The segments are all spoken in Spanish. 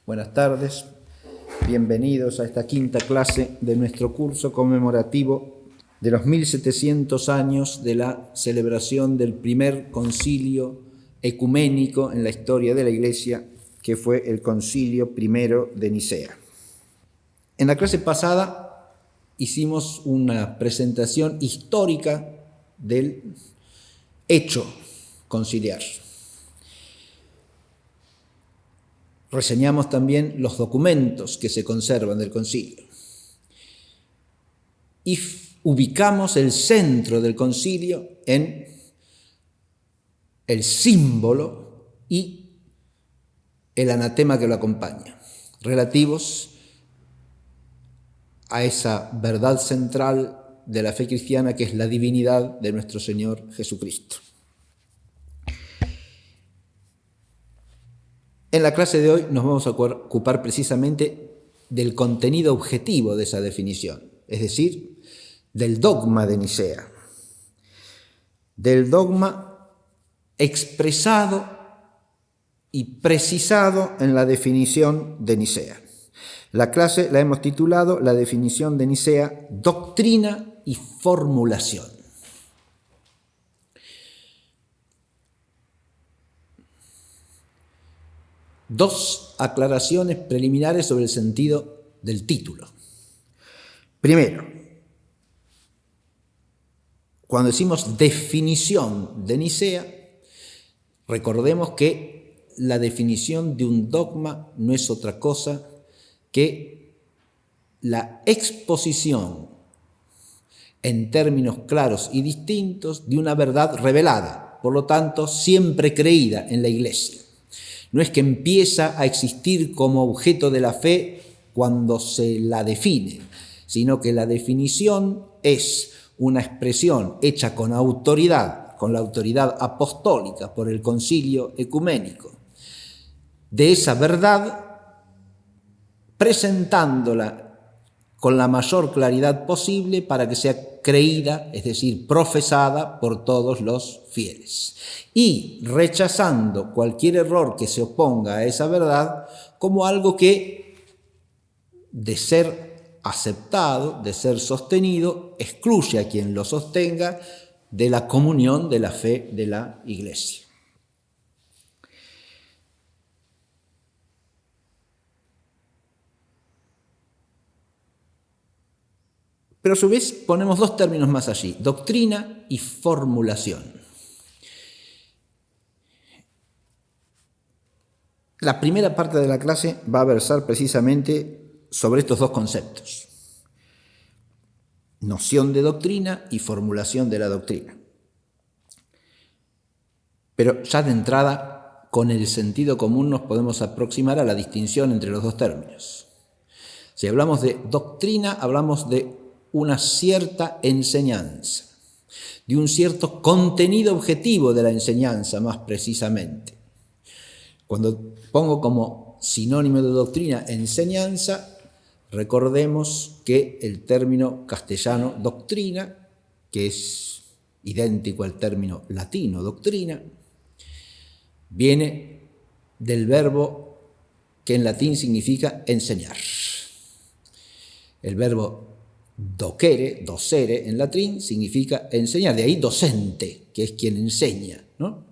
Buenas tardes, bienvenidos a esta quinta clase de nuestro curso conmemorativo de los 1700 años de la celebración del primer concilio ecuménico en la historia de la Iglesia, que fue el Concilio I de Nicea. En la clase pasada hicimos una presentación histórica del hecho conciliar. Reseñamos también los documentos que se conservan del concilio y ubicamos el centro del concilio en el símbolo y el anatema que lo acompaña, relativos a esa verdad central de la fe cristiana que es la divinidad de nuestro Señor Jesucristo. En la clase de hoy nos vamos a ocupar precisamente del contenido objetivo de esa definición, es decir, del dogma de Nicea, del dogma expresado y precisado en la definición de Nicea. La clase la hemos titulado la definición de Nicea, doctrina y formulación. Dos aclaraciones preliminares sobre el sentido del título. Primero, cuando decimos definición de Nicea, recordemos que la definición de un dogma no es otra cosa que la exposición en términos claros y distintos de una verdad revelada, por lo tanto, siempre creída en la Iglesia. No es que empieza a existir como objeto de la fe cuando se la define, sino que la definición es una expresión hecha con autoridad, con la autoridad apostólica por el concilio ecuménico, de esa verdad, presentándola con la mayor claridad posible para que sea creída, es decir, profesada por todos los fieles. Y rechazando cualquier error que se oponga a esa verdad como algo que, de ser aceptado, de ser sostenido, excluye a quien lo sostenga de la comunión de la fe de la Iglesia. Pero a su vez ponemos dos términos más allí, doctrina y formulación. La primera parte de la clase va a versar precisamente sobre estos dos conceptos, noción de doctrina y formulación de la doctrina. Pero ya de entrada, con el sentido común nos podemos aproximar a la distinción entre los dos términos. Si hablamos de doctrina, hablamos de una cierta enseñanza, de un cierto contenido objetivo de la enseñanza más precisamente. Cuando pongo como sinónimo de doctrina enseñanza, recordemos que el término castellano doctrina, que es idéntico al término latino doctrina, viene del verbo que en latín significa enseñar. El verbo docere en latín significa enseñar, de ahí docente, que es quien enseña, ¿no?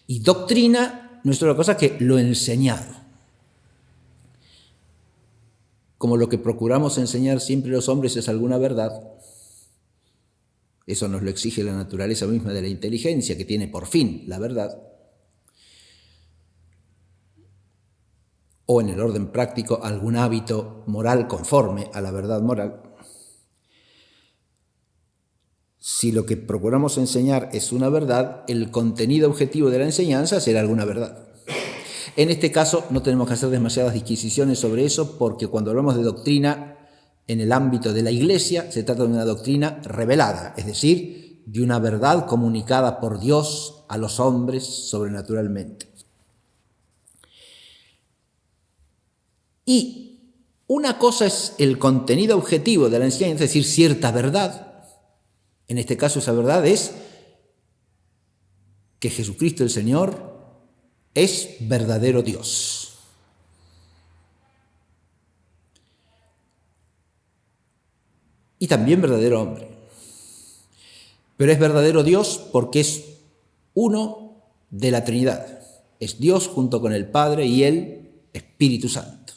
Y doctrina no es otra cosa que lo enseñado. Como lo que procuramos enseñar siempre los hombres es alguna verdad, eso nos lo exige la naturaleza misma de la inteligencia, que tiene por fin la verdad, o en el orden práctico algún hábito moral conforme a la verdad moral. Si lo que procuramos enseñar es una verdad, el contenido objetivo de la enseñanza será alguna verdad. En este caso no tenemos que hacer demasiadas disquisiciones sobre eso, porque cuando hablamos de doctrina en el ámbito de la Iglesia, se trata de una doctrina revelada, es decir, de una verdad comunicada por Dios a los hombres sobrenaturalmente. Y una cosa es el contenido objetivo de la enseñanza, es decir, cierta verdad. En este caso esa verdad es que Jesucristo el Señor es verdadero Dios. y también verdadero hombre. Pero es verdadero Dios porque es uno de la Trinidad. Es Dios junto con el Padre y el Espíritu Santo.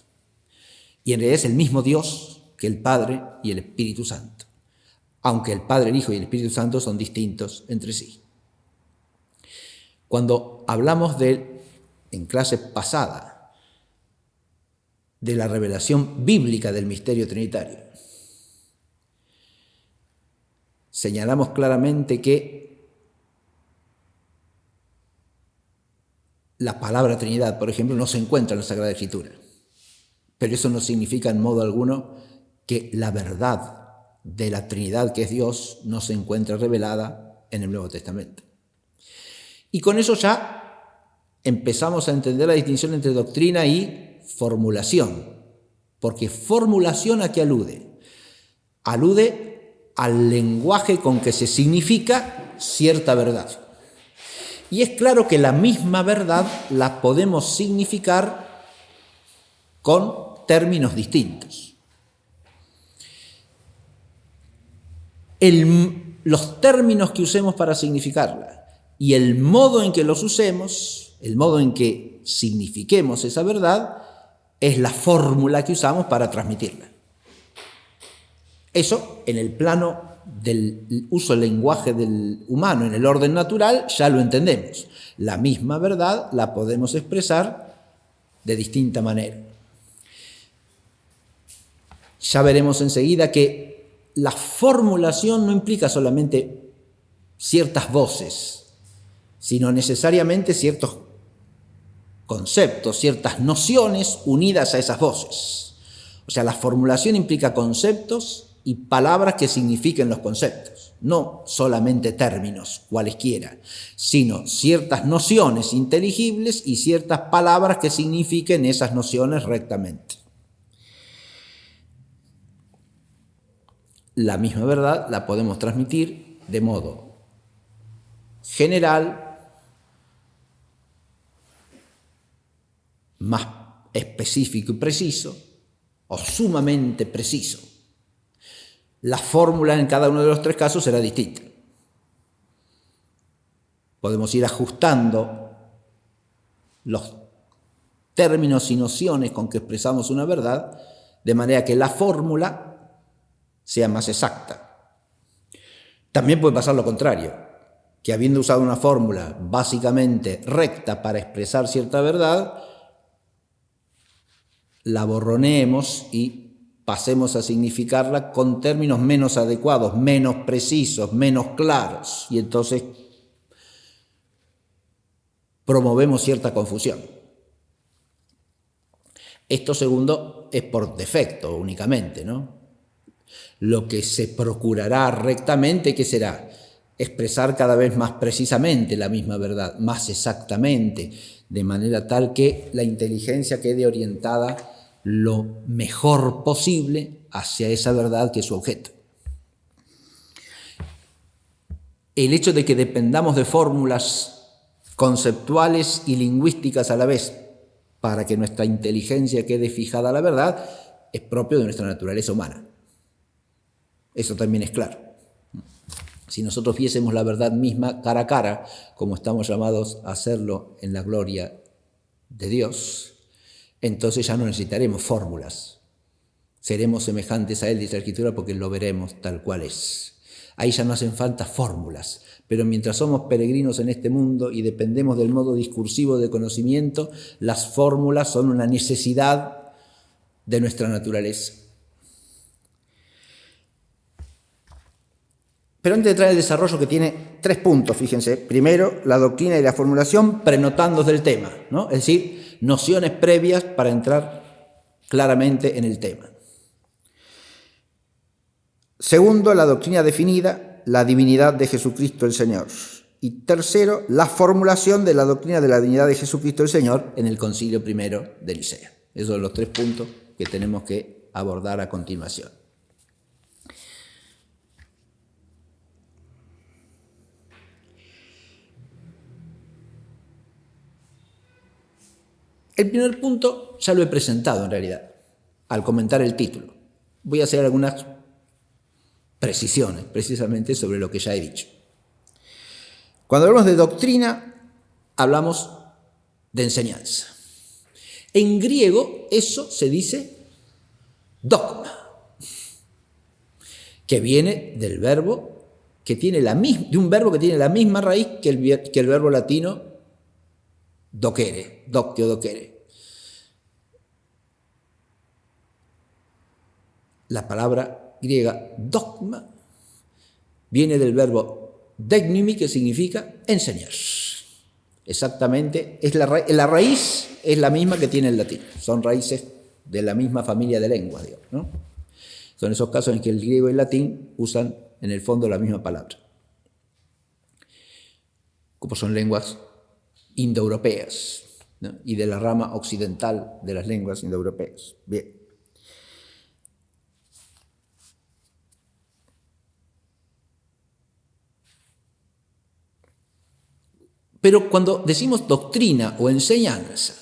Y en realidad es el mismo Dios que el Padre y el Espíritu Santo, aunque el Padre, el Hijo y el Espíritu Santo son distintos entre sí. Cuando hablamos en clase pasada, de la revelación bíblica del misterio trinitario, señalamos claramente que la palabra Trinidad, por ejemplo, no se encuentra en la Sagrada Escritura. Pero eso no significa en modo alguno que la verdad de la Trinidad, que es Dios, no se encuentra revelada en el Nuevo Testamento. Y con eso ya empezamos a entender la distinción entre doctrina y formulación. Porque formulación, ¿a qué alude? Alude al lenguaje con que se significa cierta verdad. Y es claro que la misma verdad la podemos significar con términos distintos. Los términos que usemos para significarla y el modo en que los usemos, el modo en que signifiquemos esa verdad, es la fórmula que usamos para transmitirla. Eso, en el plano del uso del lenguaje del humano, en el orden natural, ya lo entendemos. La misma verdad la podemos expresar de distinta manera. Ya veremos enseguida que la formulación no implica solamente ciertas voces, sino necesariamente ciertos conceptos, ciertas nociones unidas a esas voces. O sea, la formulación implica conceptos y palabras que signifiquen los conceptos, no solamente términos cualesquiera, sino ciertas nociones inteligibles y ciertas palabras que signifiquen esas nociones rectamente. La misma verdad la podemos transmitir de modo general, más específico y preciso, o sumamente preciso. La fórmula en cada uno de los tres casos será distinta. Podemos ir ajustando los términos y nociones con que expresamos una verdad, de manera que la fórmula sea más exacta. También puede pasar lo contrario, que habiendo usado una fórmula básicamente recta para expresar cierta verdad, la borroneemos y pasemos a significarla con términos menos adecuados, menos precisos, menos claros, y entonces promovemos cierta confusión. Esto segundo es por defecto únicamente, ¿no? Lo que se procurará rectamente, ¿qué será? Expresar cada vez más precisamente la misma verdad, más exactamente, de manera tal que la inteligencia quede orientada lo mejor posible hacia esa verdad que es su objeto. El hecho de que dependamos de fórmulas conceptuales y lingüísticas a la vez para que nuestra inteligencia quede fijada a la verdad es propio de nuestra naturaleza humana. Eso también es claro. Si nosotros viésemos la verdad misma cara a cara, como estamos llamados a hacerlo en la gloria de Dios, entonces ya no necesitaremos fórmulas. Seremos semejantes a Él, dice la Escritura, porque lo veremos tal cual es. Ahí ya no hacen falta fórmulas, pero mientras somos peregrinos en este mundo y dependemos del modo discursivo de conocimiento, las fórmulas son una necesidad de nuestra naturaleza. Pero antes de traer el desarrollo, que tiene 3 puntos, fíjense. Primero, la doctrina y la formulación prenotando del tema, ¿no? Es decir, nociones previas para entrar claramente en el tema. Segundo, la doctrina definida, la divinidad de Jesucristo el Señor. Y tercero, la formulación de la doctrina de la divinidad de Jesucristo el Señor en el Concilio I de Nicea. Esos son los 3 puntos que tenemos que abordar a continuación. El primer punto ya lo he presentado en realidad, al comentar el título. Voy a hacer algunas precisiones, precisamente sobre lo que ya he dicho. Cuando hablamos de doctrina, hablamos de enseñanza. En griego eso se dice dogma, que viene del verbo que tiene de un verbo que tiene la misma raíz que el verbo latino docere, doctio, docere. La palabra griega dogma viene del verbo degnimi, que significa enseñar. Exactamente, la raíz es la misma que tiene el latín, son raíces de la misma familia de lenguas, digamos, ¿no? Son esos casos en que el griego y el latín usan en el fondo la misma palabra, como son lenguas indoeuropeas, ¿no? Y de la rama occidental de las lenguas indoeuropeas. Bien. Pero cuando decimos doctrina o enseñanza,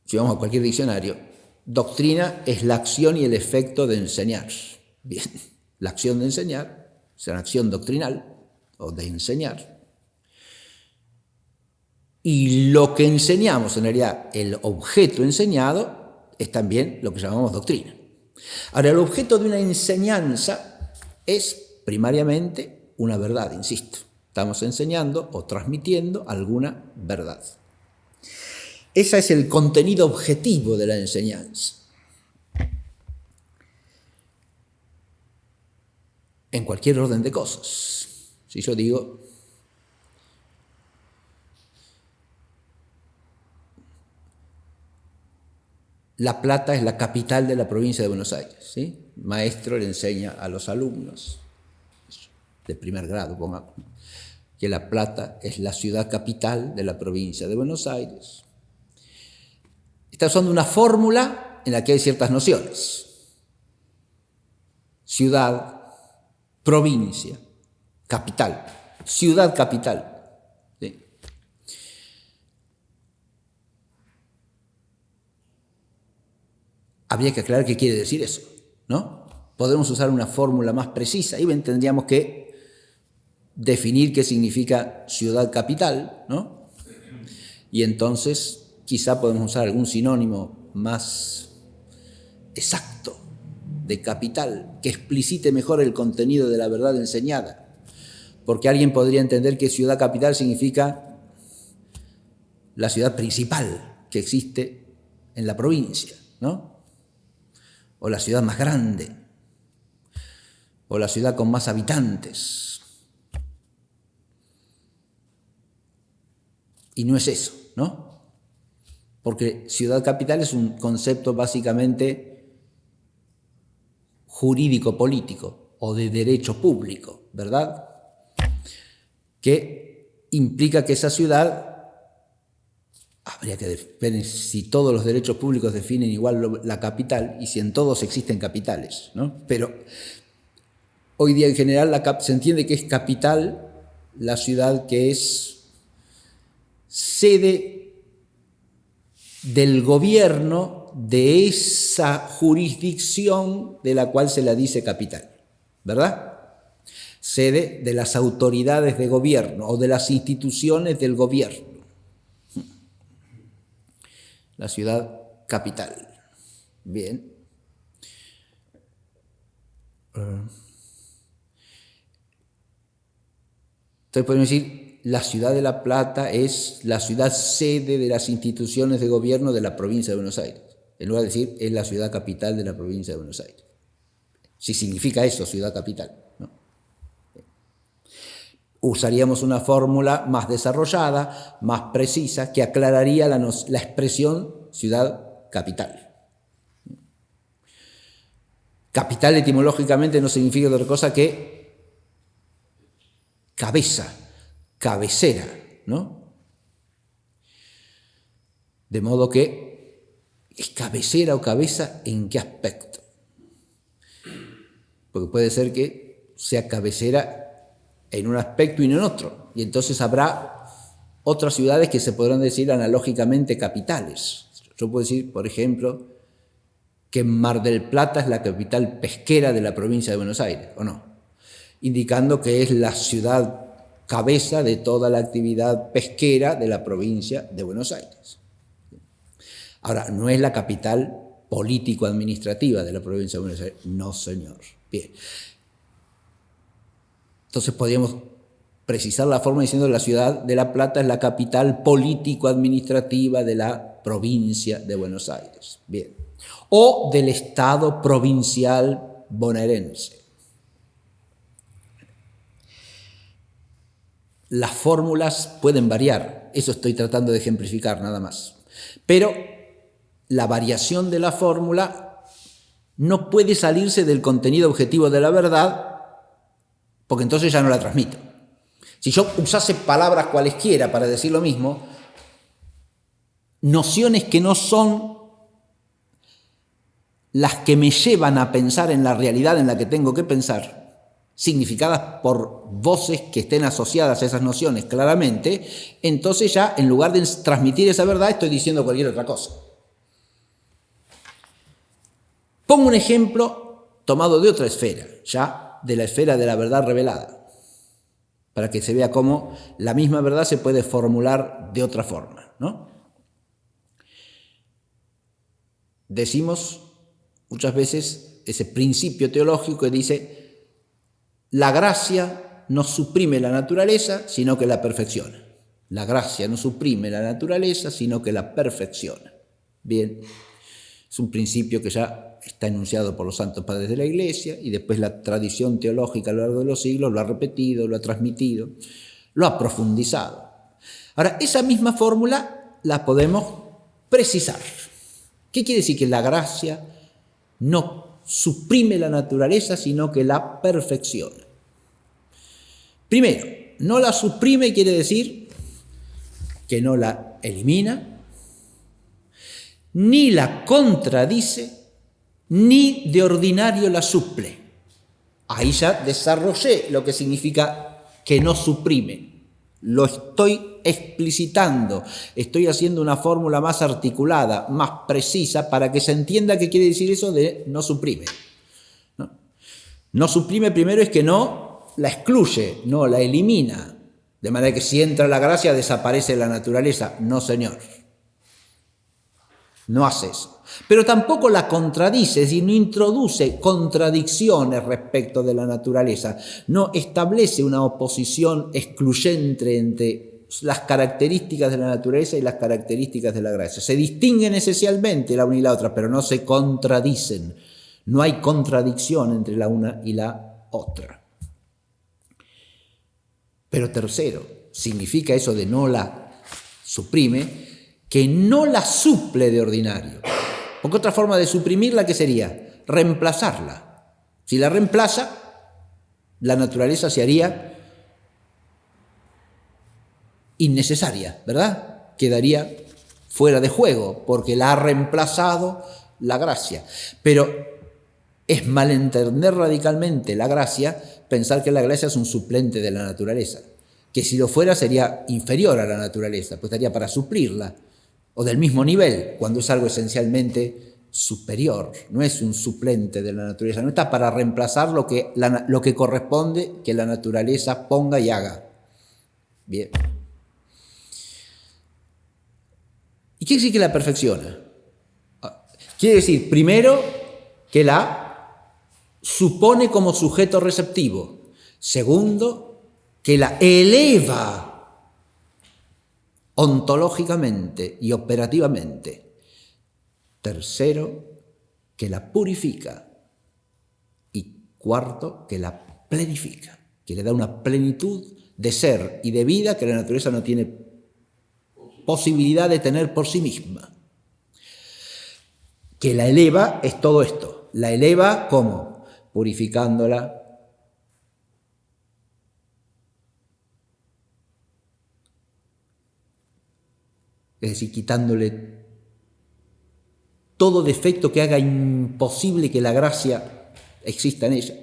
si vamos a cualquier diccionario, doctrina es la acción y el efecto de enseñar. Bien, la acción de enseñar es una acción doctrinal o de enseñar. Y lo que enseñamos, en realidad, el objeto enseñado, es también lo que llamamos doctrina. Ahora, el objeto de una enseñanza es primariamente una verdad, insisto. Estamos enseñando o transmitiendo alguna verdad. Ese es el contenido objetivo de la enseñanza. En cualquier orden de cosas. Si yo digo, La Plata es la capital de la provincia de Buenos Aires, ¿sí? El maestro le enseña a los alumnos de primer grado, pongamos, que La Plata es la ciudad capital de la provincia de Buenos Aires. Está usando una fórmula en la que hay ciertas nociones. Ciudad, provincia, capital, ciudad capital. ¿Sí? Habría que aclarar qué quiere decir eso, ¿no? Podemos usar una fórmula más precisa y tendríamos que definir qué significa ciudad capital, ¿no? Y entonces quizá podemos usar algún sinónimo más exacto de capital, que explicite mejor el contenido de la verdad enseñada. Porque alguien podría entender que ciudad capital significa la ciudad principal que existe en la provincia, ¿no? O la ciudad más grande, o la ciudad con más habitantes. Y no es eso, ¿no? Porque ciudad capital es un concepto básicamente jurídico-político o de derecho público, ¿verdad? Que implica que esa ciudad, habría que ver si todos los derechos públicos definen igual la capital y si en todos existen capitales, ¿no? Pero hoy día en general se entiende que es capital la ciudad que es sede del gobierno de esa jurisdicción de la cual se la dice capital, ¿verdad? Sede de las autoridades de gobierno o de las instituciones del gobierno. La ciudad capital. Bien. Entonces podemos decir, la ciudad de La Plata es la ciudad sede de las instituciones de gobierno de la provincia de Buenos Aires. En lugar de decir, es la ciudad capital de la provincia de Buenos Aires. Si significa eso, ciudad capital, ¿no? Usaríamos una fórmula más desarrollada, más precisa, que aclararía la expresión ciudad capital. Capital etimológicamente no significa otra cosa que cabeza, cabecera, ¿no? De modo que es cabecera o cabeza, ¿en qué aspecto? Porque puede ser que sea cabecera en un aspecto y no en otro, y entonces habrá otras ciudades que se podrán decir analógicamente capitales. Yo puedo decir, por ejemplo, que Mar del Plata es la capital pesquera de la provincia de Buenos Aires, ¿o no? Indicando que es la ciudad cabeza de toda la actividad pesquera de la provincia de Buenos Aires. Ahora, no es la capital político-administrativa de la provincia de Buenos Aires, no señor. Bien. Entonces podríamos precisar la forma diciendo que la ciudad de La Plata es la capital político-administrativa de la provincia de Buenos Aires. Bien. O del Estado provincial bonaerense. Las fórmulas pueden variar, eso estoy tratando de ejemplificar nada más. Pero la variación de la fórmula no puede salirse del contenido objetivo de la verdad, porque entonces ya no la transmito. Si yo usase palabras cualesquiera para decir lo mismo, nociones que no son las que me llevan a pensar en la realidad en la que tengo que pensar, significadas por voces que estén asociadas a esas nociones claramente, entonces ya en lugar de transmitir esa verdad estoy diciendo cualquier otra cosa. Pongo un ejemplo tomado de otra esfera, ya de la esfera de la verdad revelada, para que se vea cómo la misma verdad se puede formular de otra forma, ¿no? Decimos muchas veces ese principio teológico que dice: la gracia no suprime la naturaleza, sino que la perfecciona. La gracia no suprime la naturaleza, sino que la perfecciona. Bien, es un principio que ya está enunciado por los santos padres de la Iglesia y después la tradición teológica a lo largo de los siglos lo ha repetido, lo ha transmitido, lo ha profundizado. Ahora, esa misma fórmula la podemos precisar. ¿Qué quiere decir? Que la gracia no suprime la naturaleza, sino que la perfecciona. Primero, no la suprime quiere decir que no la elimina, ni la contradice, ni de ordinario la suple. Ahí ya desarrollé lo que significa que no suprime. Lo estoy explicitando, estoy haciendo una fórmula más articulada, más precisa, para que se entienda qué quiere decir eso de no suprime. No suprime primero es que no la excluye, no la elimina. De manera que si entra la gracia desaparece la naturaleza. No, señor. No hace eso. Pero tampoco la contradice, es decir, no introduce contradicciones respecto de la naturaleza. No establece una oposición excluyente entre las características de la naturaleza y las características de la gracia. Se distinguen esencialmente la una y la otra, pero no se contradicen. No hay contradicción entre la una y la otra. Pero tercero, significa eso de no la suprime, que no la suple de ordinario. Porque otra forma de suprimirla, ¿qué sería? Reemplazarla. Si la reemplaza, la naturaleza se haría innecesaria, ¿verdad? Quedaría fuera de juego, porque la ha reemplazado la gracia. Pero es malentender radicalmente la gracia, pensar que la gracia es un suplente de la naturaleza, que si lo fuera sería inferior a la naturaleza, pues estaría para suplirla, o del mismo nivel, cuando es algo esencialmente superior, no es un suplente de la naturaleza, no está para reemplazar lo que corresponde que la naturaleza ponga y haga. Bien. ¿Y qué quiere decir que la perfecciona? Quiere decir, primero, que la supone como sujeto receptivo. Segundo, que la eleva ontológicamente y operativamente. Tercero, que la purifica. Y cuarto, que la plenifica, que le da una plenitud de ser y de vida que la naturaleza no tiene posibilidad de tener por sí misma. Que la eleva es todo esto. La eleva, ¿cómo? Purificándola, es decir, quitándole todo defecto que haga imposible que la gracia exista en ella.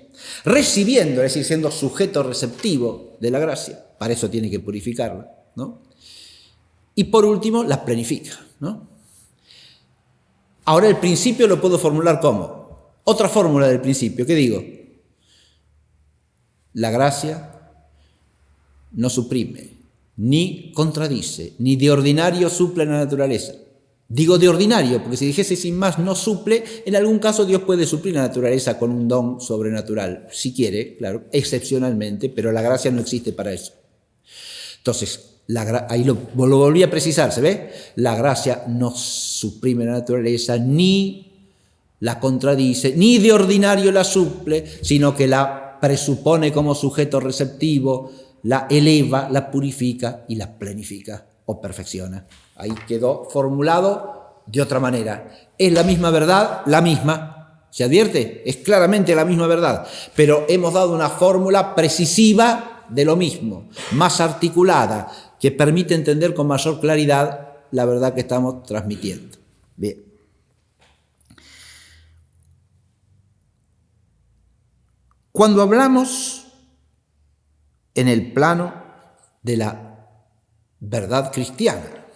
Recibiendo, es decir, siendo sujeto receptivo de la gracia, para eso tiene que purificarla, ¿no? Y por último, la plenifica, ¿no? Ahora el principio lo puedo formular como otra fórmula del principio. ¿Qué digo? La gracia no suprime, ni contradice, ni de ordinario suple la naturaleza. Digo de ordinario, porque si dijese sin más no suple, en algún caso Dios puede suplir la naturaleza con un don sobrenatural, si quiere, claro, excepcionalmente, pero la gracia no existe para eso. Entonces, ahí lo volví a precisar, ¿se ve? La gracia no suprime la naturaleza, ni la contradice, ni de ordinario la suple, sino que la presupone como sujeto receptivo, la eleva, la purifica y la plenifica o perfecciona. Ahí quedó formulado de otra manera. ¿Es la misma verdad? La misma. ¿Se advierte? Es claramente la misma verdad, pero hemos dado una fórmula precisiva de lo mismo, más articulada, que permite entender con mayor claridad la verdad que estamos transmitiendo. Bien. Cuando hablamos en el plano de la verdad cristiana,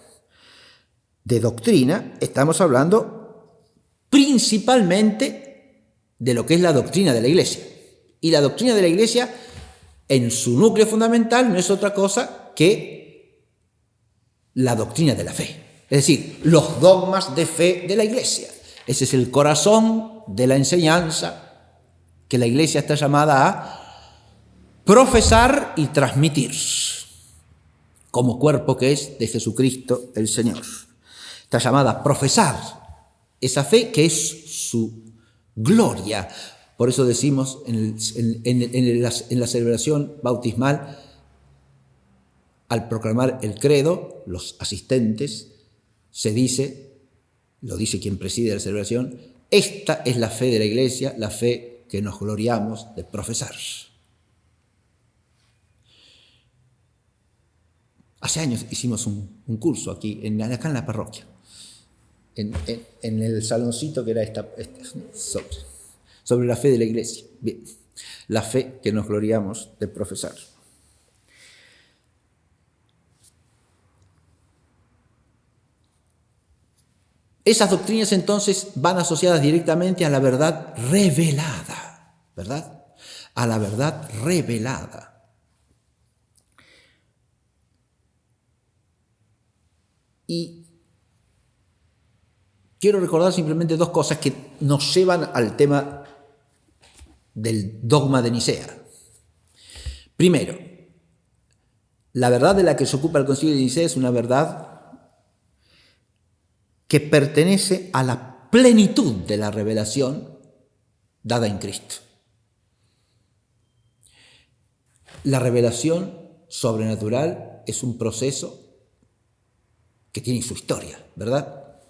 de doctrina, estamos hablando principalmente de lo que es la doctrina de la Iglesia. Y la doctrina de la Iglesia, en su núcleo fundamental, no es otra cosa que la doctrina de la fe. Es decir, los dogmas de fe de la Iglesia. Ese es el corazón de la enseñanza que la Iglesia está llamada a profesar y transmitir, como cuerpo que es de Jesucristo el Señor. Está llamada a profesar esa fe que es su gloria. Por eso decimos en la celebración bautismal, al proclamar el credo, los asistentes, se dice, lo dice quien preside la celebración, esta es la fe de la Iglesia, la fe que nos gloriamos de profesar. Hace años hicimos un curso aquí, acá en la parroquia, en el saloncito que era sobre la fe de la Iglesia. Bien, la fe que nos gloriamos de profesar. Esas doctrinas entonces van asociadas directamente a la verdad revelada, ¿verdad? A la verdad revelada. Y quiero recordar simplemente dos cosas que nos llevan al tema del dogma de Nicea. Primero, la verdad de la que se ocupa el Concilio de Nicea es una verdad que pertenece a la plenitud de la revelación dada en Cristo. La revelación sobrenatural es un proceso que tiene su historia, ¿verdad?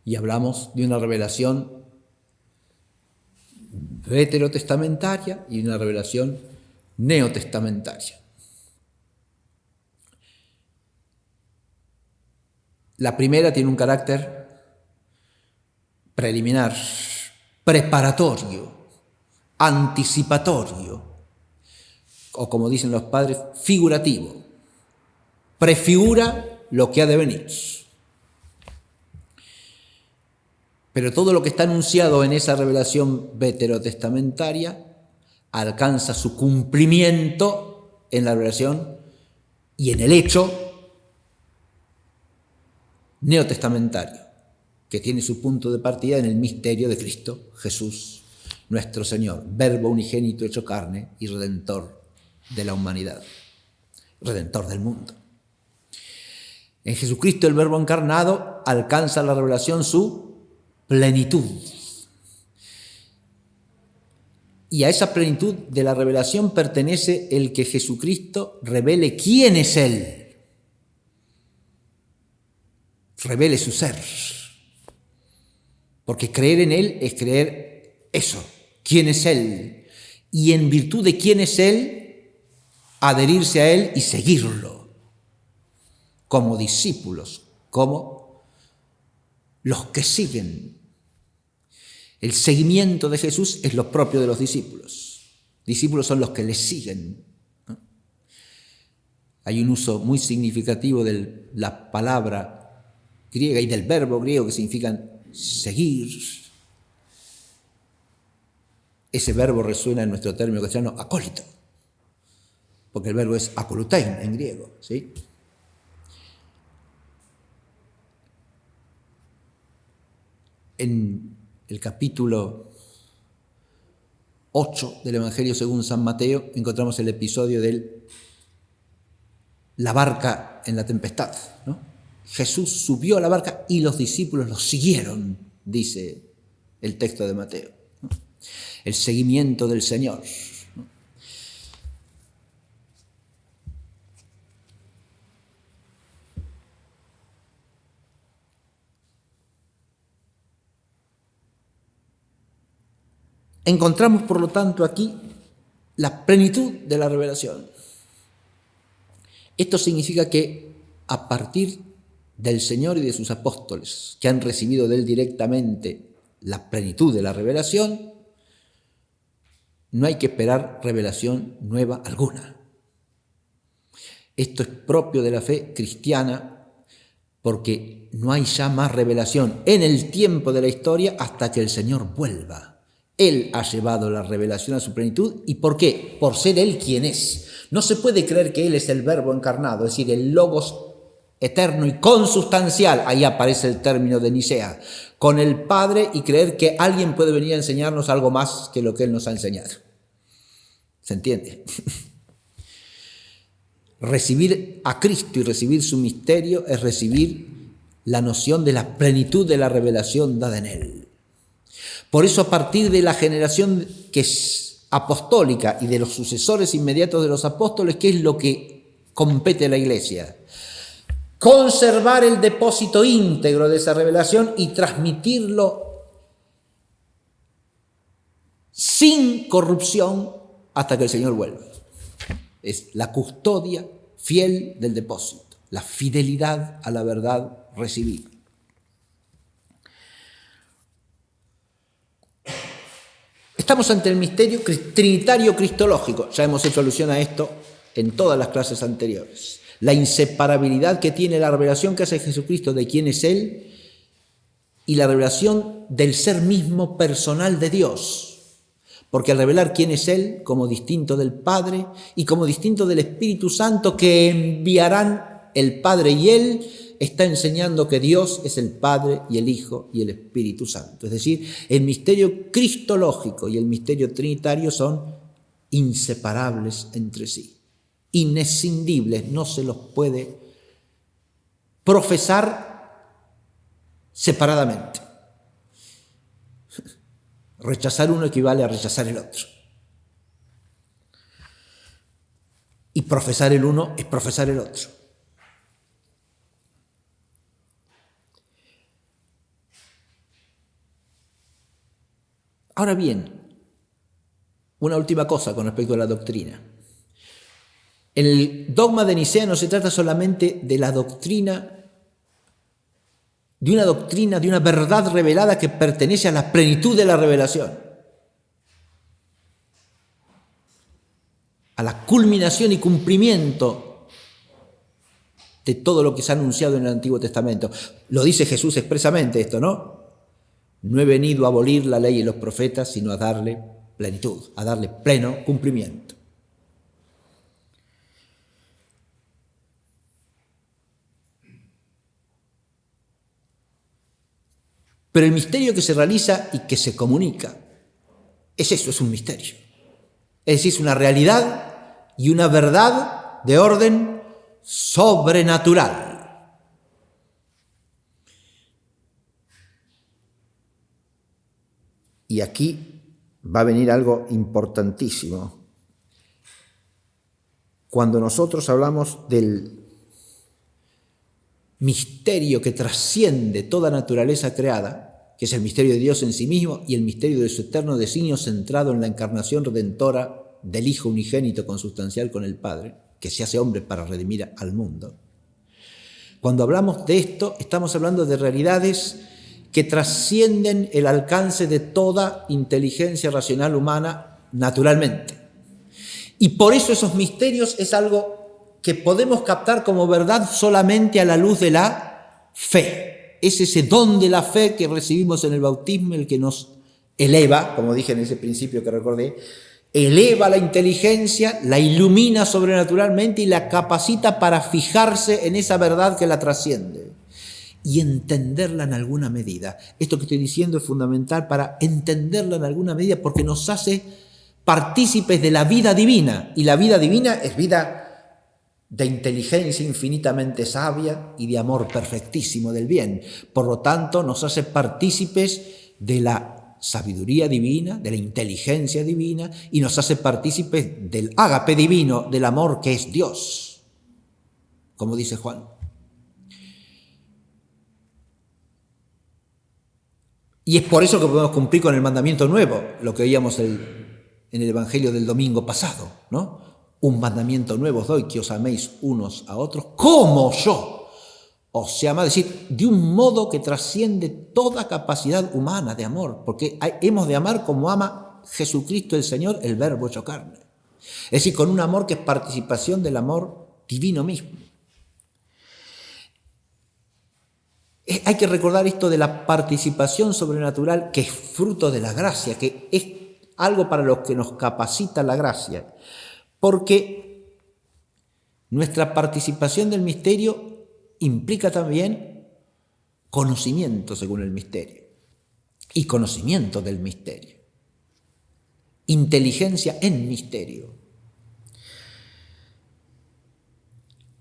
Y hablamos de una revelación veterotestamentaria y una revelación neotestamentaria. La primera tiene un carácter preliminar, preparatorio, anticipatorio, o como dicen los padres, figurativo. Prefigura lo que ha de venir. Pero todo lo que está anunciado en esa revelación veterotestamentaria alcanza su cumplimiento en la revelación y en el hecho neotestamentario, que tiene su punto de partida en el misterio de Cristo, Jesús, nuestro Señor, Verbo unigénito hecho carne y Redentor de la humanidad, Redentor del mundo. En Jesucristo el Verbo encarnado alcanza la revelación su plenitud. Y a esa plenitud de la revelación pertenece el que Jesucristo revele quién es Él. Revele su ser. Porque creer en Él es creer eso, quién es Él. Y en virtud de quién es Él, adherirse a Él y seguirlo. Como discípulos, como los que siguen. El seguimiento de Jesús es lo propio de los discípulos. Discípulos son los que le siguen, ¿no? Hay un uso muy significativo de la palabra griega y del verbo griego que significan seguir. Ese verbo resuena en nuestro término castellano acólito, porque el verbo es akolutein en griego, ¿sí? En el capítulo 8 del Evangelio según San Mateo encontramos el episodio de la barca en la tempestad, ¿no? Jesús subió a la barca y los discípulos lo siguieron, dice el texto de Mateo, ¿no? El seguimiento del Señor, ¿no? Encontramos, por lo tanto, aquí la plenitud de la revelación. Esto significa que a partir del Señor y de sus apóstoles, que han recibido de Él directamente la plenitud de la revelación, no hay que esperar revelación nueva alguna. Esto es propio de la fe cristiana, porque no hay ya más revelación en el tiempo de la historia hasta que el Señor vuelva. Él ha llevado la revelación a su plenitud. ¿Y por qué? Por ser Él quien es. No se puede creer que Él es el Verbo encarnado, es decir, el Logos eterno y consustancial. Ahí aparece el término de Nicea, con el Padre, y creer que alguien puede venir a enseñarnos algo más que lo que Él nos ha enseñado. ¿Se entiende? Recibir a Cristo y recibir su misterio es recibir la noción de la plenitud de la revelación dada en Él. Por eso, a partir de la generación que es apostólica y de los sucesores inmediatos de los apóstoles, ¿qué es lo que compete a la Iglesia? Conservar el depósito íntegro de esa revelación y transmitirlo sin corrupción hasta que el Señor vuelva. Es la custodia fiel del depósito, la fidelidad a la verdad recibida. Estamos ante el misterio trinitario cristológico. Ya hemos hecho alusión a esto en todas las clases anteriores. La inseparabilidad que tiene la revelación que hace Jesucristo de quién es Él y la revelación del ser mismo personal de Dios. Porque al revelar quién es Él como distinto del Padre y como distinto del Espíritu Santo que enviarán el Padre y Él, está enseñando que Dios es el Padre y el Hijo y el Espíritu Santo. Es decir, el misterio cristológico y el misterio trinitario son inseparables entre sí, inescindibles, no se los puede profesar separadamente. Rechazar uno equivale a rechazar el otro. Y profesar el uno es profesar el otro. Ahora bien, una última cosa con respecto a la doctrina. El dogma de Nicea no se trata solamente de la doctrina, de una verdad revelada que pertenece a la plenitud de la revelación, a la culminación y cumplimiento de todo lo que se ha anunciado en el Antiguo Testamento. Lo dice Jesús expresamente esto, ¿no? No he venido a abolir la ley y los profetas, sino a darle plenitud, a darle pleno cumplimiento. Pero el misterio que se realiza y que se comunica es eso, es un misterio. Es decir, es una realidad y una verdad de orden sobrenatural. Y aquí va a venir algo importantísimo. Cuando nosotros hablamos del misterio que trasciende toda naturaleza creada, que es el misterio de Dios en sí mismo y el misterio de su eterno designio centrado en la encarnación redentora del Hijo unigénito consustancial con el Padre, que se hace hombre para redimir al mundo. Cuando hablamos de esto, estamos hablando de realidades que trascienden el alcance de toda inteligencia racional humana naturalmente. Y por eso esos misterios es algo que podemos captar como verdad solamente a la luz de la fe. es ese don de la fe que recibimos en el bautismo el que nos eleva, como dije en ese principio que recordé, eleva la inteligencia, la ilumina sobrenaturalmente y la capacita para fijarse en esa verdad que la trasciende y entenderla en alguna medida. Esto que estoy diciendo es fundamental para entenderla en alguna medida porque nos hace partícipes de la vida divina, y la vida divina es vida de inteligencia infinitamente sabia y de amor perfectísimo del bien. Por lo tanto, nos hace partícipes de la sabiduría divina, de la inteligencia divina, y nos hace partícipes del ágape divino, del amor que es Dios, como dice Juan. Y es por eso que podemos cumplir con el mandamiento nuevo, lo que veíamos en el Evangelio del domingo pasado, ¿no? Un mandamiento nuevo os doy, que os améis unos a otros, como yo os he amado, es decir, de un modo que trasciende toda capacidad humana de amor, porque hemos de amar como ama Jesucristo el Señor, el Verbo hecho carne. Es decir, con un amor que es participación del amor divino mismo. Hay que recordar esto de la participación sobrenatural que es fruto de la gracia, que es algo para lo que nos capacita la gracia, porque nuestra participación del misterio implica también conocimiento según el misterio y conocimiento del misterio, inteligencia en misterio.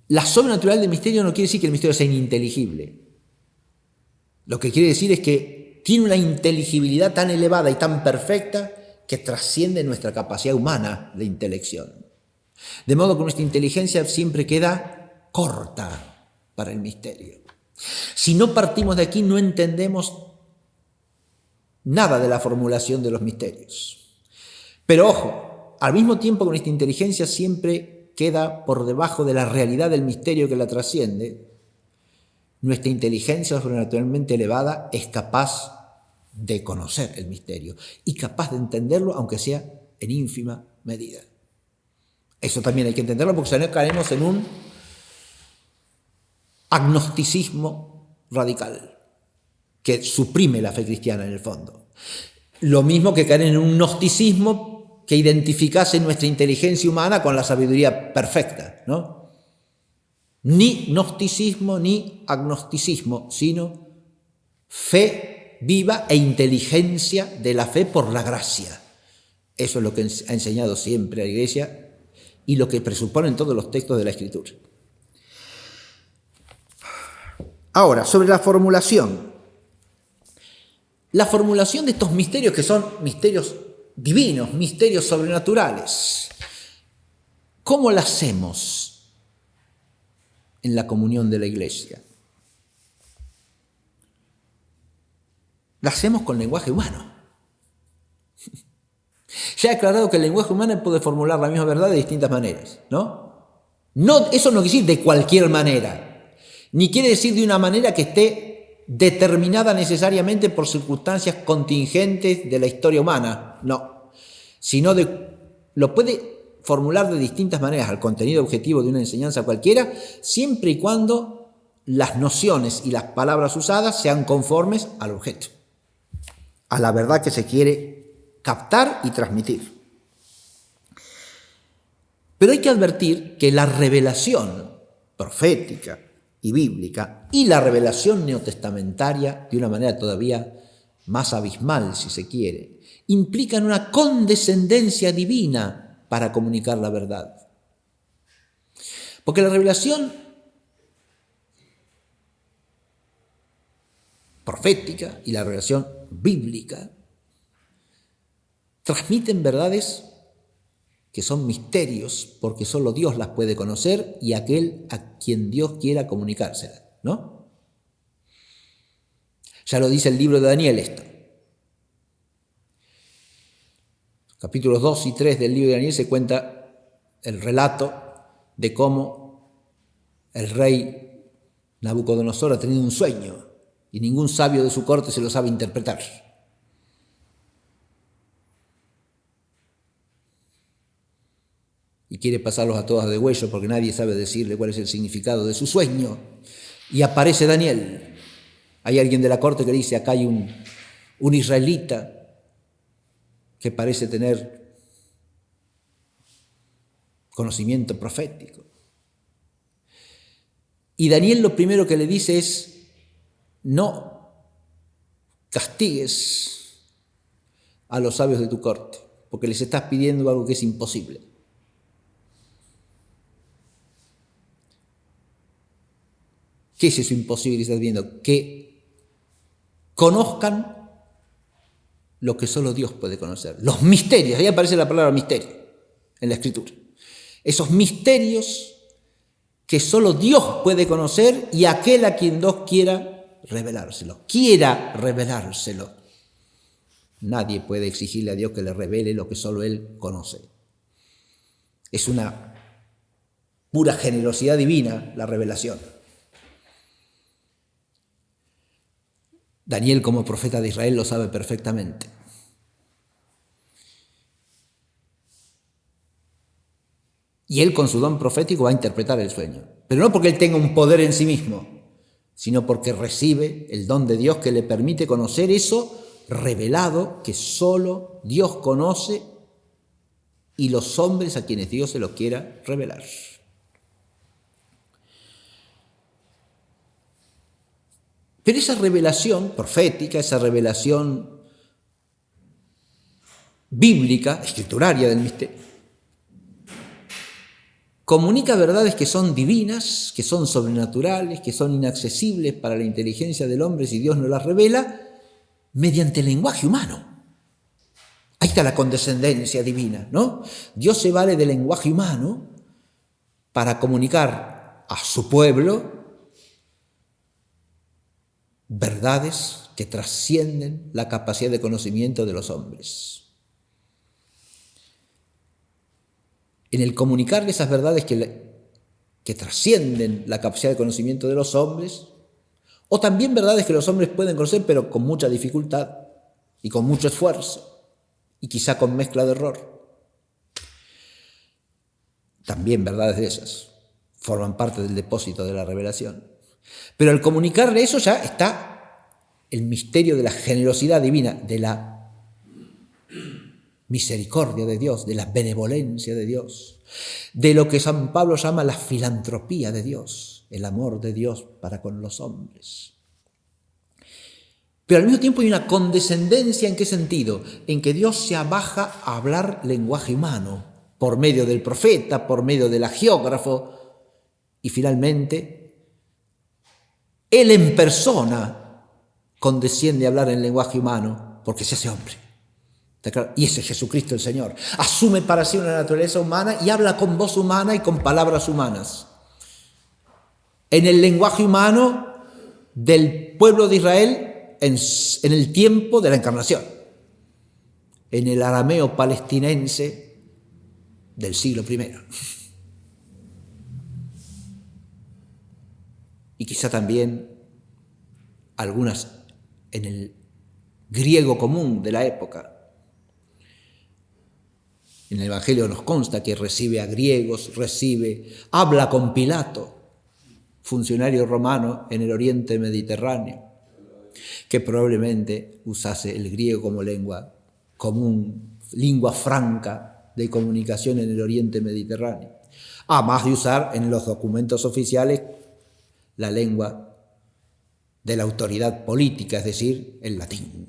La sobrenatural del misterio no quiere decir que el misterio sea ininteligible. Lo que quiere decir es que tiene una inteligibilidad tan elevada y tan perfecta que trasciende nuestra capacidad humana de intelección. De modo que nuestra inteligencia siempre queda corta para el misterio. Si no partimos de aquí, no entendemos nada de la formulación de los misterios. Pero ojo, al mismo tiempo que nuestra inteligencia siempre queda por debajo de la realidad del misterio que la trasciende, nuestra inteligencia sobrenaturalmente elevada es capaz de conocer el misterio y capaz de entenderlo, aunque sea en ínfima medida. Eso también hay que entenderlo porque si no caemos en un agnosticismo radical que suprime la fe cristiana en el fondo. Lo mismo que caer en un gnosticismo que identificase nuestra inteligencia humana con la sabiduría perfecta, ¿no? Ni gnosticismo ni agnosticismo, sino fe viva e inteligencia de la fe por la gracia. Eso es lo que ha enseñado siempre la Iglesia y lo que presuponen todos los textos de la Escritura. Ahora, sobre la formulación. La formulación de estos misterios que son misterios divinos, misterios sobrenaturales. ¿Cómo la hacemos en la comunión de la Iglesia? La hacemos con lenguaje humano. Ya he aclarado que el lenguaje humano puede formular la misma verdad de distintas maneras, ¿no? Eso no quiere decir de cualquier manera. Ni quiere decir de una manera que esté determinada necesariamente por circunstancias contingentes de la historia humana, no, sino lo puede formular de distintas maneras al contenido objetivo de una enseñanza cualquiera, siempre y cuando las nociones y las palabras usadas sean conformes al objeto, a la verdad que se quiere captar y transmitir. Pero hay que advertir que la revelación profética y bíblica y la revelación neotestamentaria, de una manera todavía más abismal, si se quiere, implican una condescendencia divina para comunicar la verdad. Porque la revelación profética y la revelación bíblica transmiten verdades que son misterios, porque solo Dios las puede conocer y aquel a quien Dios quiera comunicárselas, ¿no? Ya lo dice el libro de Daniel esto. Capítulos 2 y 3 del libro de Daniel se cuenta el relato de cómo el rey Nabucodonosor ha tenido un sueño y ningún sabio de su corte se lo sabe interpretar. Y quiere pasarlos a todas de huello porque nadie sabe decirle cuál es el significado de su sueño. Y aparece Daniel. Hay alguien de la corte que dice, acá hay un israelita que parece tener conocimiento profético. Y Daniel lo primero que le dice es, no castigues a los sabios de tu corte, porque les estás pidiendo algo que es imposible. ¿Qué es eso imposible que estás viendo? Que conozcan lo que solo Dios puede conocer. Los misterios, ahí aparece la palabra misterio en la Escritura. Esos misterios que solo Dios puede conocer y aquel a quien Dios quiera revelárselo. Nadie puede exigirle a Dios que le revele lo que solo Él conoce. Es una pura generosidad divina la revelación. Daniel, como profeta de Israel, lo sabe perfectamente. Y él, con su don profético, va a interpretar el sueño. Pero no porque él tenga un poder en sí mismo, sino porque recibe el don de Dios que le permite conocer eso revelado que solo Dios conoce y los hombres a quienes Dios se lo quiera revelar. Pero esa revelación profética, esa revelación bíblica, escrituraria del misterio, comunica verdades que son divinas, que son sobrenaturales, que son inaccesibles para la inteligencia del hombre si Dios no las revela, mediante el lenguaje humano. Ahí está la condescendencia divina, ¿no? Dios se vale del lenguaje humano para comunicar a su pueblo verdades que trascienden la capacidad de conocimiento de los hombres. En el comunicar esas verdades que trascienden la capacidad de conocimiento de los hombres, o también verdades que los hombres pueden conocer, pero con mucha dificultad y con mucho esfuerzo, y quizá con mezcla de error. También verdades de esas forman parte del depósito de la revelación. Pero al comunicarle eso ya está el misterio de la generosidad divina, de la misericordia de Dios, de la benevolencia de Dios, de lo que San Pablo llama la filantropía de Dios, el amor de Dios para con los hombres. Pero al mismo tiempo hay una condescendencia. ¿En qué sentido? En que Dios se abaja a hablar lenguaje humano, por medio del profeta, por medio del agiógrafo, y finalmente Él en persona condesciende a hablar en lenguaje humano porque se hace hombre. Y ese es Jesucristo el Señor. Asume para sí una naturaleza humana y habla con voz humana y con palabras humanas. En el lenguaje humano del pueblo de Israel en el tiempo de la encarnación. En el arameo palestinense del siglo I. Y quizá también algunas en el griego común de la época. En el Evangelio nos consta que recibe a griegos, habla con Pilato, funcionario romano en el Oriente Mediterráneo, que probablemente usase el griego como lengua común, lengua franca de comunicación en el Oriente Mediterráneo, a más de usar en los documentos oficiales la lengua de la autoridad política, es decir, el latín.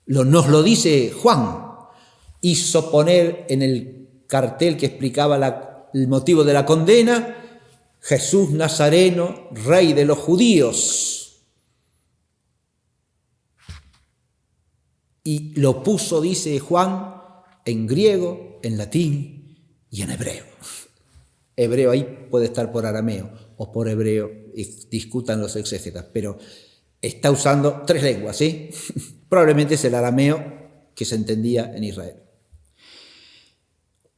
Nos lo dice Juan. Hizo poner en el cartel que explicaba el motivo de la condena, Jesús Nazareno, rey de los judíos. Y lo puso, dice Juan, en griego, en latín y en hebreo. Hebreo ahí puede estar por arameo o por hebreo, discutan los exégetas, pero está usando 3 lenguas, ¿sí? Probablemente es el arameo que se entendía en Israel.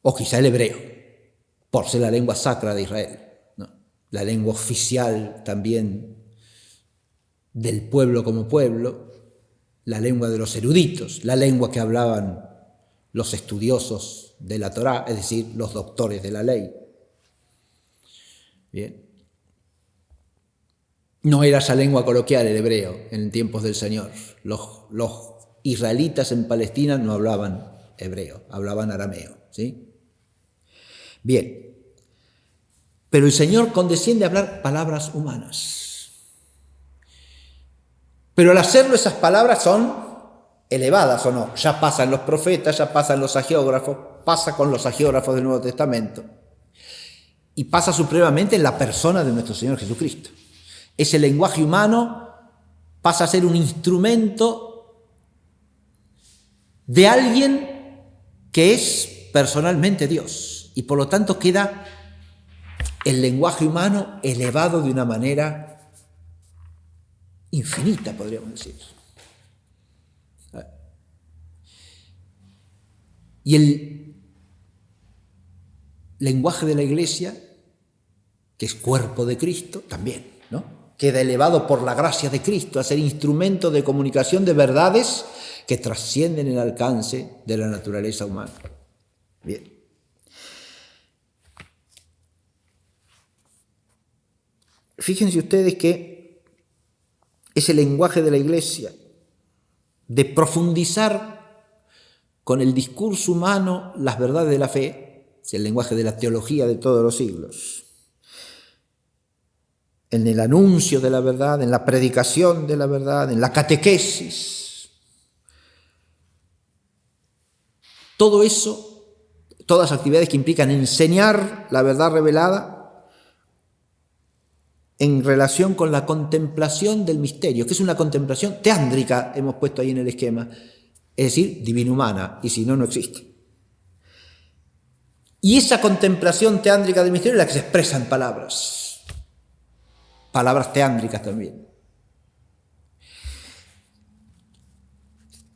O quizá el hebreo, por ser la lengua sacra de Israel, ¿no? La lengua oficial también del pueblo como pueblo, la lengua de los eruditos, la lengua que hablaban los estudiosos de la Torá, es decir, los doctores de la ley. Bien. No era esa lengua coloquial el hebreo en tiempos del Señor. Los israelitas en Palestina no hablaban hebreo, hablaban arameo, ¿sí? Bien, pero el Señor condesciende a hablar palabras humanas. Pero al hacerlo esas palabras son elevadas o no. Ya pasan los profetas, ya pasan los agiógrafos, pasa con los agiógrafos del Nuevo Testamento. Y pasa supremamente en la persona de nuestro Señor Jesucristo. Ese lenguaje humano pasa a ser un instrumento de alguien que es personalmente Dios. Y por lo tanto queda el lenguaje humano elevado de una manera infinita, podríamos decir. Y el lenguaje de la Iglesia, que es cuerpo de Cristo, también, ¿no? Queda elevado por la gracia de Cristo a ser instrumento de comunicación de verdades que trascienden el alcance de la naturaleza humana. Bien. Fíjense ustedes que ese lenguaje de la Iglesia, de profundizar con el discurso humano las verdades de la fe, es el lenguaje de la teología de todos los siglos, en el anuncio de la verdad, en la predicación de la verdad, en la catequesis. Todo eso, todas las actividades que implican enseñar la verdad revelada en relación con la contemplación del misterio, que es una contemplación teándrica, hemos puesto ahí en el esquema, es decir, divino-humana, y si no, no existe. Y esa contemplación teándrica del misterio es la que se expresa en palabras teándricas también.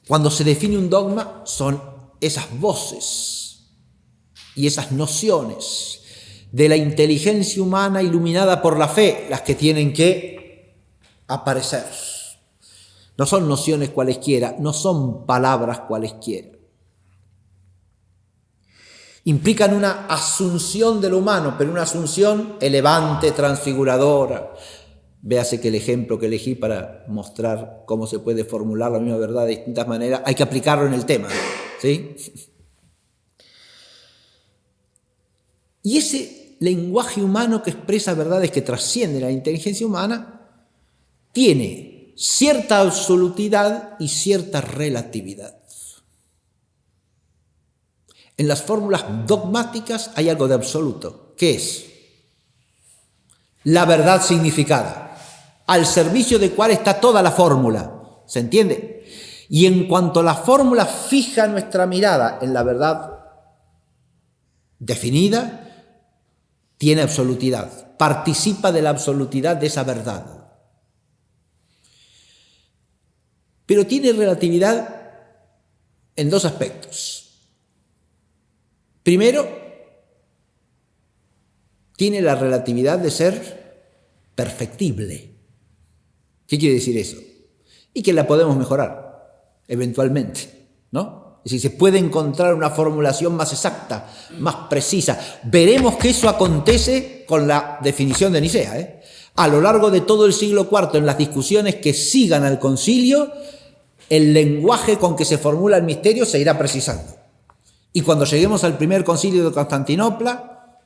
Cuando se define un dogma, son esas voces y esas nociones de la inteligencia humana iluminada por la fe las que tienen que aparecer. No son nociones cualesquiera, no son palabras cualesquiera. Implican una asunción de lo humano, pero una asunción elevante, transfiguradora. Véase que el ejemplo que elegí para mostrar cómo se puede formular la misma verdad de distintas maneras, hay que aplicarlo en el tema, ¿sí? Y ese lenguaje humano que expresa verdades que trascienden la inteligencia humana tiene cierta absolutidad y cierta relatividad. En las fórmulas dogmáticas hay algo de absoluto, que es la verdad significada, al servicio de cuál está toda la fórmula, ¿se entiende? Y en cuanto la fórmula fija nuestra mirada en la verdad definida, tiene absolutidad, participa de la absolutidad de esa verdad. Pero tiene relatividad en dos aspectos. Primero, tiene la relatividad de ser perfectible. ¿Qué quiere decir eso? Y que la podemos mejorar, eventualmente, ¿no? Es decir, se puede encontrar una formulación más exacta, más precisa. Veremos que eso acontece con la definición de Nicea, ¿eh? A lo largo de todo el siglo IV, en las discusiones que sigan al concilio, el lenguaje con que se formula el misterio se irá precisando. Y cuando lleguemos al primer concilio de Constantinopla,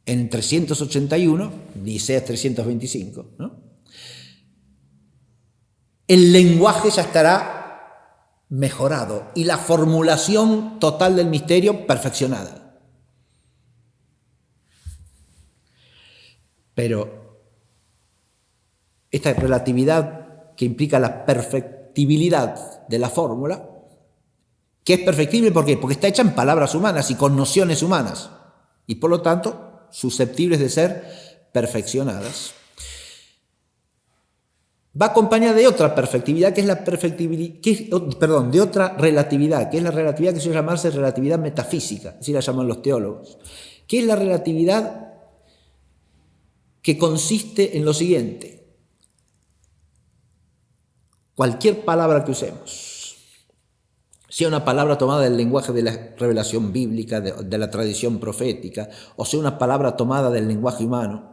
en 381, Nicea 325, ¿no? El lenguaje ya estará mejorado y la formulación total del misterio perfeccionada. Pero esta relatividad que implica la perfectibilidad de la fórmula, que es perfectible, ¿por qué? Porque está hecha en palabras humanas y con nociones humanas, y por lo tanto susceptibles de ser perfeccionadas. Va acompañada de otra perfectividad, que es la de otra relatividad, que es la relatividad que suele llamarse relatividad metafísica, así la llaman los teólogos, que es la relatividad que consiste en lo siguiente: cualquier palabra que usemos, sea una palabra tomada del lenguaje de la revelación bíblica, de la tradición profética, o sea una palabra tomada del lenguaje humano,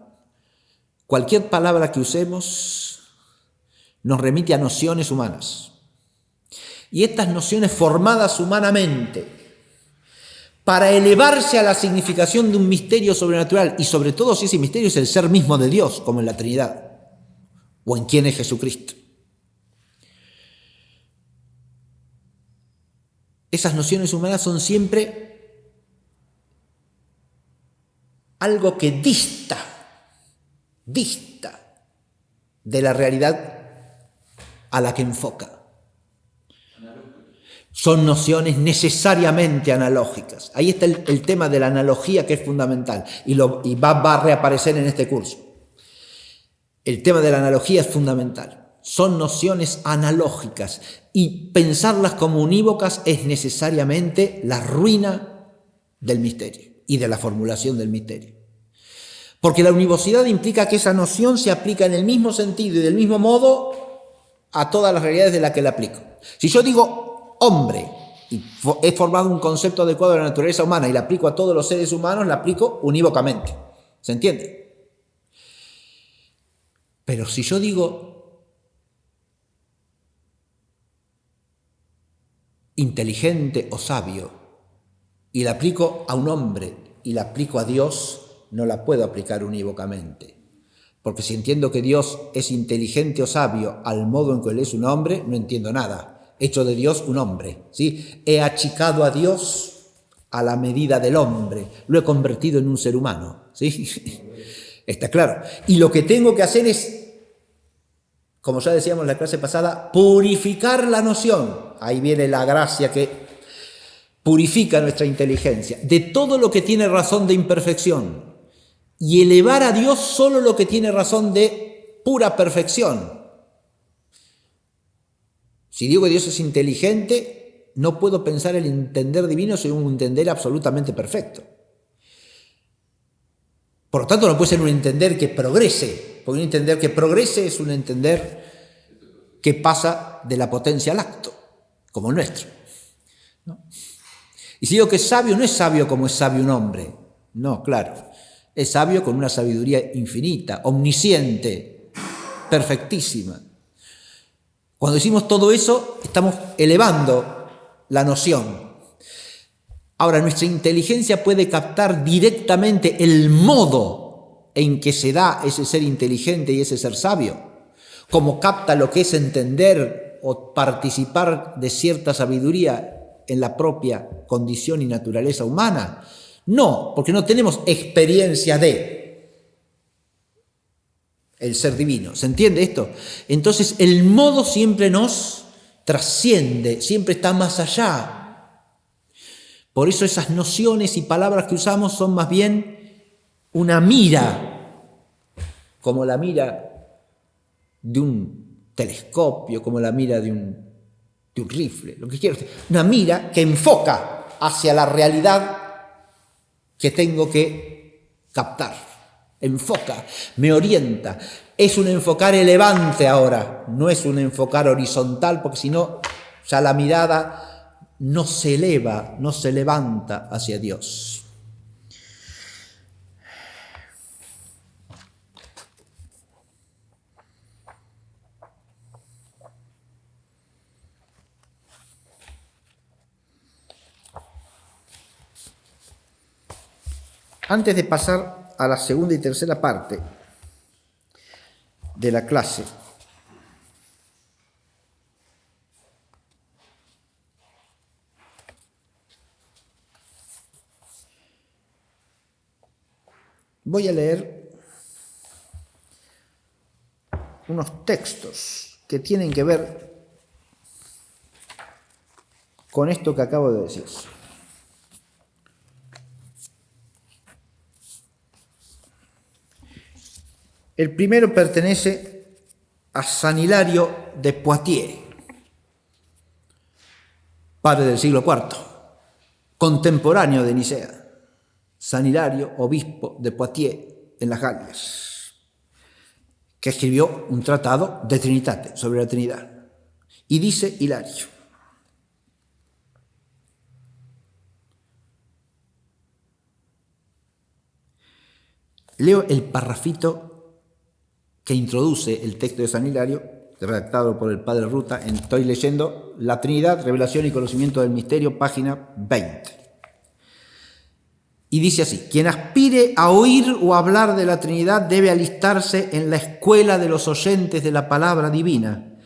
cualquier palabra que usemos nos remite a nociones humanas. Y estas nociones formadas humanamente para elevarse a la significación de un misterio sobrenatural, y sobre todo si ese misterio es el ser mismo de Dios, como en la Trinidad, o en quién es Jesucristo. Esas nociones humanas son siempre algo que dista de la realidad a la que enfoca. Son nociones necesariamente analógicas. Ahí está el tema de la analogía, que es fundamental, y va a reaparecer en este curso. El tema de la analogía es fundamental. Son nociones analógicas, y pensarlas como unívocas es necesariamente la ruina del misterio y de la formulación del misterio. Porque la univocidad implica que esa noción se aplica en el mismo sentido y del mismo modo a todas las realidades de las que la aplico. Si yo digo hombre y he formado un concepto adecuado de la naturaleza humana y la aplico a todos los seres humanos, la aplico unívocamente. ¿Se entiende? Pero si yo digo inteligente o sabio y la aplico a un hombre y la aplico a Dios, no la puedo aplicar unívocamente. Porque si entiendo que Dios es inteligente o sabio al modo en que Él es un hombre, no entiendo nada. He hecho de Dios un hombre, ¿sí? He achicado a Dios a la medida del hombre. Lo he convertido en un ser humano, ¿sí? Está claro. Y lo que tengo que hacer es, como ya decíamos en la clase pasada, purificar la noción. Ahí viene la gracia que purifica nuestra inteligencia de todo lo que tiene razón de imperfección y elevar a Dios solo lo que tiene razón de pura perfección. Si digo que Dios es inteligente, no puedo pensar el entender divino sin un entender absolutamente perfecto. Por lo tanto, no puede ser un entender que progrese, porque un entender que progrese es un entender que pasa de la potencia al acto, como el nuestro, ¿no? Y si digo que es sabio, no es sabio como es sabio un hombre, no, claro. Es sabio con una sabiduría infinita, omnisciente, perfectísima. Cuando decimos todo eso, estamos elevando la noción. Ahora, nuestra inteligencia puede captar directamente el modo en que se da ese ser inteligente y ese ser sabio, como capta lo que es entender o participar de cierta sabiduría en la propia condición y naturaleza humana. No, porque no tenemos experiencia de el ser divino. ¿Se entiende esto? Entonces el modo siempre nos trasciende, siempre está más allá. Por eso esas nociones y palabras que usamos son más bien una mira, como la mira de un telescopio, como la mira de un rifle, lo que quiero decir. Una mira que enfoca hacia la realidad que tengo que captar, enfoca, me orienta. Es un enfocar elevante ahora, no es un enfocar horizontal, porque si no, ya la mirada no se eleva, no se levanta hacia Dios. Antes de pasar a la segunda y tercera parte de la clase, voy a leer unos textos que tienen que ver con esto que acabo de decir. El primero pertenece a San Hilario de Poitiers, padre del siglo IV, contemporáneo de Nicea. San Hilario, obispo de Poitiers, en las Galias, que escribió un tratado de Trinitate, sobre la Trinidad. Y dice Hilario: leo el parrafito que introduce el texto de San Hilario, redactado por el padre Ruta. Estoy leyendo La Trinidad, Revelación y Conocimiento del Misterio, página 20. Y dice así: quien aspire a oír o hablar de la Trinidad debe alistarse en la escuela de los oyentes de la palabra divina,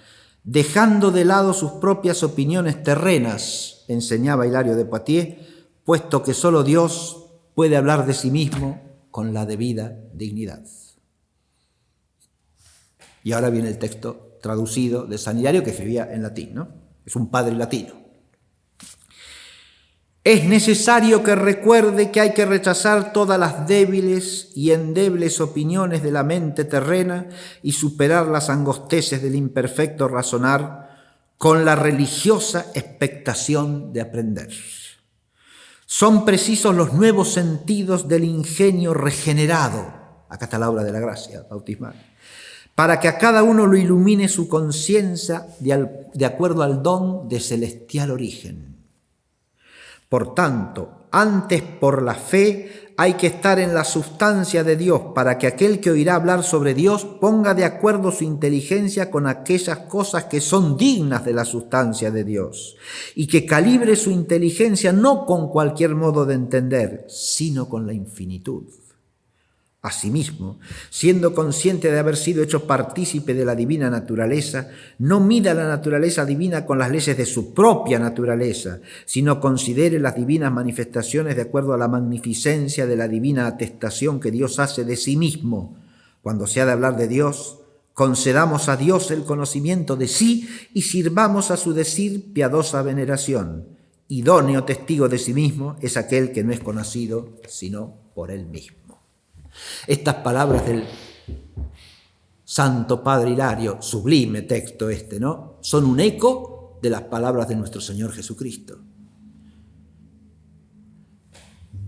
dejando de lado sus propias opiniones terrenas, enseñaba Hilario de Poitiers, puesto que solo Dios puede hablar de sí mismo con la debida dignidad. Y ahora viene el texto traducido de San Hilario, que escribía en latín, ¿no? Es un padre latino. Es necesario que recuerde que hay que rechazar todas las débiles y endebles opiniones de la mente terrena y superar las angosteces del imperfecto razonar con la religiosa expectación de aprender. Son precisos los nuevos sentidos del ingenio regenerado, acá está la obra de la gracia bautismal, para que a cada uno lo ilumine su conciencia de acuerdo al don de celestial origen. Por tanto, antes por la fe hay que estar en la sustancia de Dios para que aquel que oirá hablar sobre Dios ponga de acuerdo su inteligencia con aquellas cosas que son dignas de la sustancia de Dios y que calibre su inteligencia no con cualquier modo de entender, sino con la infinitud. Asimismo, siendo consciente de haber sido hecho partícipe de la divina naturaleza, no mida la naturaleza divina con las leyes de su propia naturaleza, sino considere las divinas manifestaciones de acuerdo a la magnificencia de la divina atestación que Dios hace de sí mismo. Cuando se ha de hablar de Dios, concedamos a Dios el conocimiento de sí y sirvamos a su decir piadosa veneración. Idóneo testigo de sí mismo es aquel que no es conocido sino por él mismo. Estas palabras del Santo Padre Hilario, sublime texto este, ¿no?, son un eco de las palabras de nuestro Señor Jesucristo.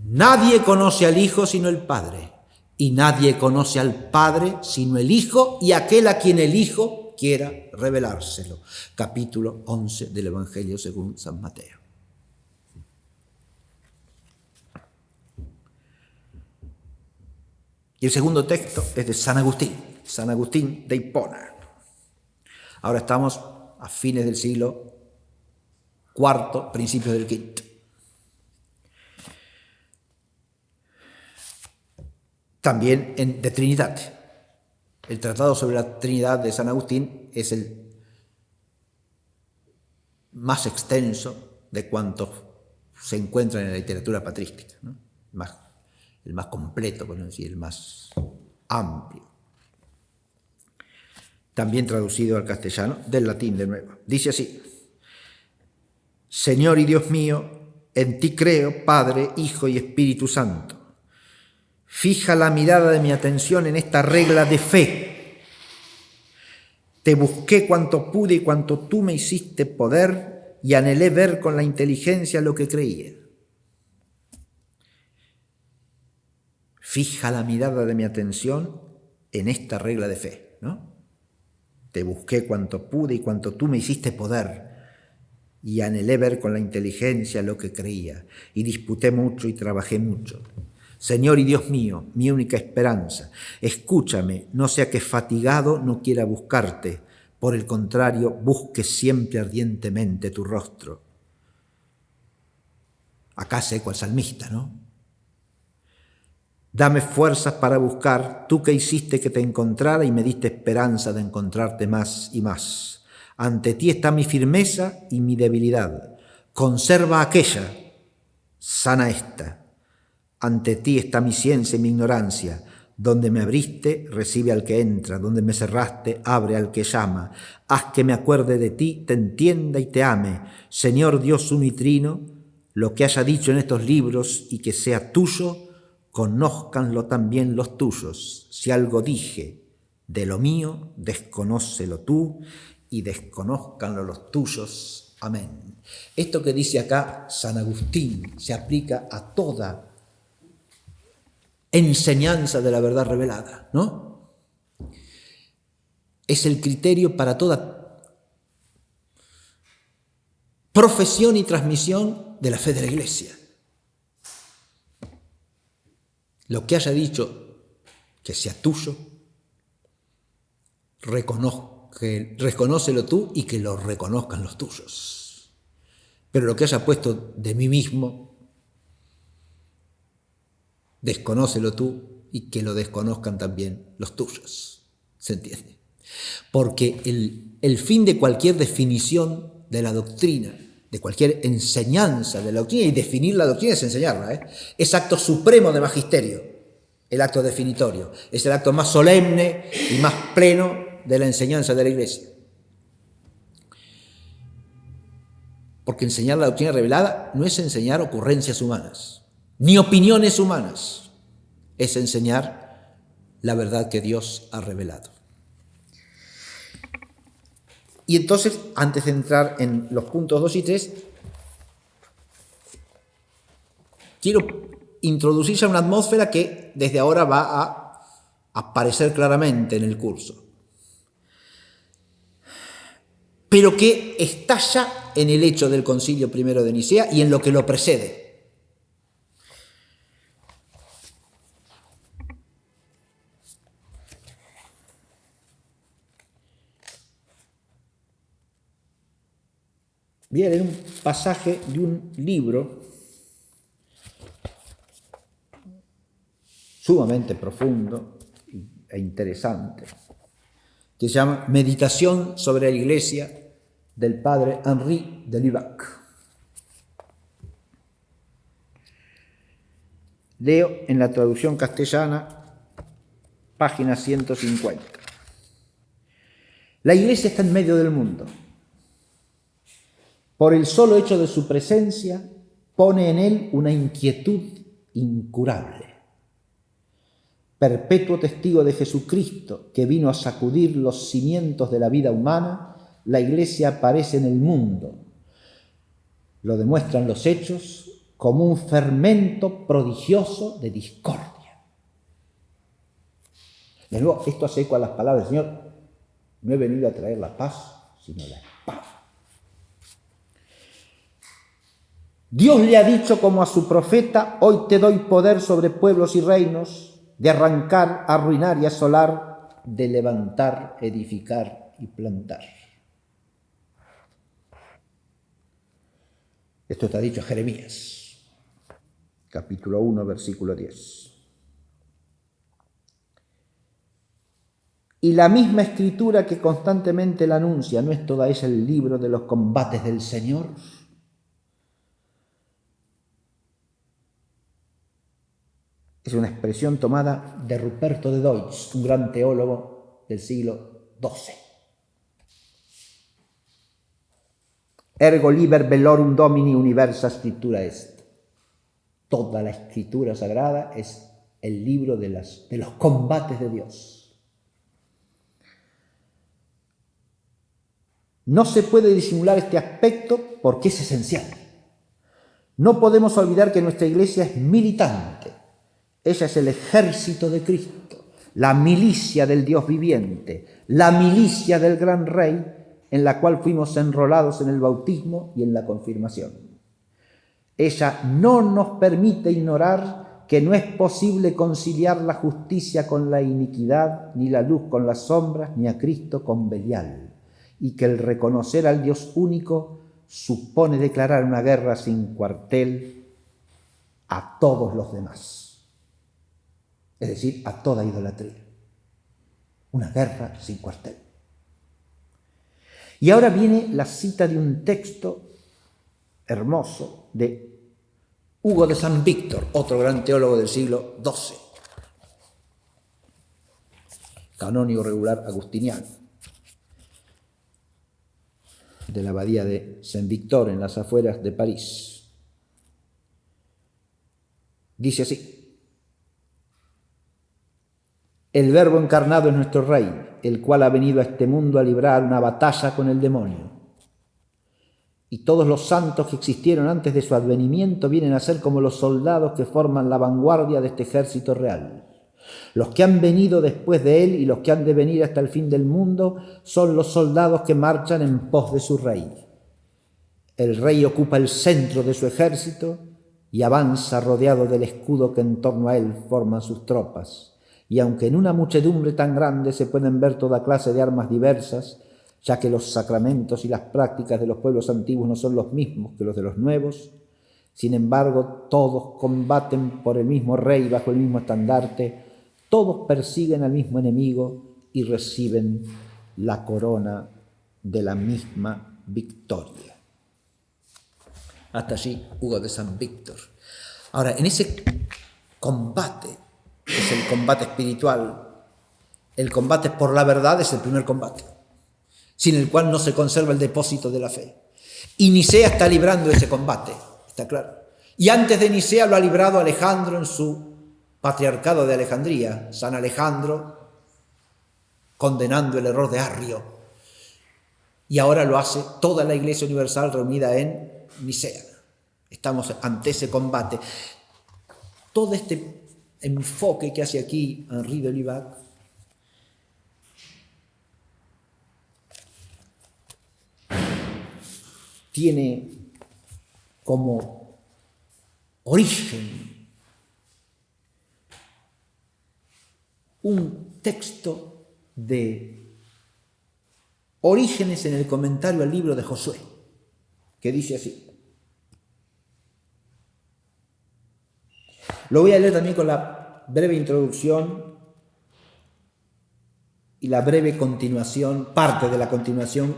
Nadie conoce al Hijo sino el Padre, y nadie conoce al Padre sino el Hijo y aquel a quien el Hijo quiera revelárselo. Capítulo 11 del Evangelio según San Mateo. Y el segundo texto es de San Agustín de Hipona. Ahora estamos a fines del siglo IV, principios del V. También de Trinidad. El Tratado sobre la Trinidad de San Agustín es el más extenso de cuantos se encuentran en la literatura patrística, ¿no? El más completo, por no decir, el más amplio. También traducido al castellano, del latín de nuevo. Dice así: Señor y Dios mío, en ti creo, Padre, Hijo y Espíritu Santo. Fija la mirada de mi atención en esta regla de fe. Te busqué cuanto pude y cuanto tú me hiciste poder, y anhelé ver con la inteligencia lo que creía. Fija la mirada de mi atención en esta regla de fe, ¿no? Te busqué cuanto pude y cuanto tú me hiciste poder, y anhelé ver con la inteligencia lo que creía, y disputé mucho y trabajé mucho. Señor y Dios mío, mi única esperanza, escúchame, no sea que fatigado no quiera buscarte, por el contrario, busque siempre ardientemente tu rostro. Acá se eco al salmista, ¿no? Dame fuerzas para buscar, tú que hiciste que te encontrara y me diste esperanza de encontrarte más y más. Ante ti está mi firmeza y mi debilidad. Conserva aquella, sana esta. Ante ti está mi ciencia y mi ignorancia. Donde me abriste, recibe al que entra. Donde me cerraste, abre al que llama. Haz que me acuerde de ti, te entienda y te ame. Señor Dios uno y trino, lo que haya dicho en estos libros y que sea tuyo, conózcanlo también los tuyos. Si algo dije de lo mío, desconócelo tú y desconózcanlo los tuyos. Amén. Esto que dice acá San Agustín se aplica a toda enseñanza de la verdad revelada, ¿no? Es el criterio para toda profesión y transmisión de la fe de la Iglesia. Lo que haya dicho que sea tuyo, reconócelo tú y que lo reconozcan los tuyos. Pero lo que haya puesto de mí mismo, desconócelo tú y que lo desconozcan también los tuyos. ¿Se entiende? Porque el fin de cualquier definición de la doctrina, de cualquier enseñanza de la doctrina, y definir la doctrina es enseñarla, es acto supremo de magisterio, el acto definitorio, es el acto más solemne y más pleno de la enseñanza de la Iglesia. Porque enseñar la doctrina revelada no es enseñar ocurrencias humanas, ni opiniones humanas, es enseñar la verdad que Dios ha revelado. Y entonces, antes de entrar en los puntos 2 y 3, quiero introducir ya una atmósfera que desde ahora va a aparecer claramente en el curso, pero que está ya en el hecho del Concilio I de Nicea y en lo que lo precede. Voy a leer un pasaje de un libro sumamente profundo e interesante, que se llama Meditación sobre la Iglesia, del padre Henri de Lubac. Leo en la traducción castellana, página 150. La Iglesia está en medio del mundo. Por el solo hecho de su presencia, pone en él una inquietud incurable. Perpetuo testigo de Jesucristo, que vino a sacudir los cimientos de la vida humana, la Iglesia aparece en el mundo. Lo demuestran los hechos como un fermento prodigioso de discordia. De nuevo, esto hace eco a las palabras del Señor: no he venido a traer la paz, sino la espada. Dios le ha dicho como a su profeta: hoy te doy poder sobre pueblos y reinos, de arrancar, arruinar y asolar, de levantar, edificar y plantar. Esto está dicho a Jeremías, capítulo 1, versículo 10. Y la misma escritura que constantemente la anuncia, ¿no es toda ella el libro de los combates del Señor? Es una expresión tomada de Ruperto de Deutz, un gran teólogo del siglo XII. Ergo liber velorum domini universa scriptura est. Toda la escritura sagrada es el libro de los combates de Dios. No se puede disimular este aspecto porque es esencial. No podemos olvidar que nuestra Iglesia es militante. Ella es el ejército de Cristo, la milicia del Dios viviente, la milicia del gran Rey, en la cual fuimos enrolados en el bautismo y en la confirmación. Ella no nos permite ignorar que no es posible conciliar la justicia con la iniquidad, ni la luz con las sombras, ni a Cristo con Belial, y que el reconocer al Dios único supone declarar una guerra sin cuartel a todos los demás, es decir, a toda idolatría. Una guerra sin cuartel. Y ahora viene la cita de un texto hermoso de Hugo de San Víctor, otro gran teólogo del siglo XII, canónigo regular agustiniano, de la abadía de Saint-Victor en las afueras de París. Dice así: el Verbo encarnado es nuestro Rey, el cual ha venido a este mundo a librar una batalla con el demonio. Y todos los santos que existieron antes de su advenimiento vienen a ser como los soldados que forman la vanguardia de este ejército real. Los que han venido después de él y los que han de venir hasta el fin del mundo son los soldados que marchan en pos de su Rey. El Rey ocupa el centro de su ejército y avanza rodeado del escudo que en torno a él forman sus tropas. y aunque en una muchedumbre tan grande se pueden ver toda clase de armas diversas, ya que los sacramentos y las prácticas de los pueblos antiguos no son los mismos que los de los nuevos, sin embargo, todos combaten por el mismo rey bajo el mismo estandarte, todos persiguen al mismo enemigo y reciben la corona de la misma victoria. Hasta allí Hugo de San Víctor. Ahora, en ese combate, que es el combate espiritual, el combate por la verdad es el primer combate, sin el cual no se conserva el depósito de la fe. Y Nicea está librando ese combate, está claro. Y antes de Nicea lo ha librado Alejandro en su patriarcado de Alejandría, San Alejandro, condenando el error de Arrio. Y ahora lo hace toda la Iglesia Universal reunida en Nicea. Estamos ante ese combate. Todo este enfoque que hace aquí Henri de Lubac tiene como origen un texto de Orígenes en el comentario al libro de Josué, que dice así. Lo voy a leer también con la breve introducción y la breve continuación, parte de la continuación,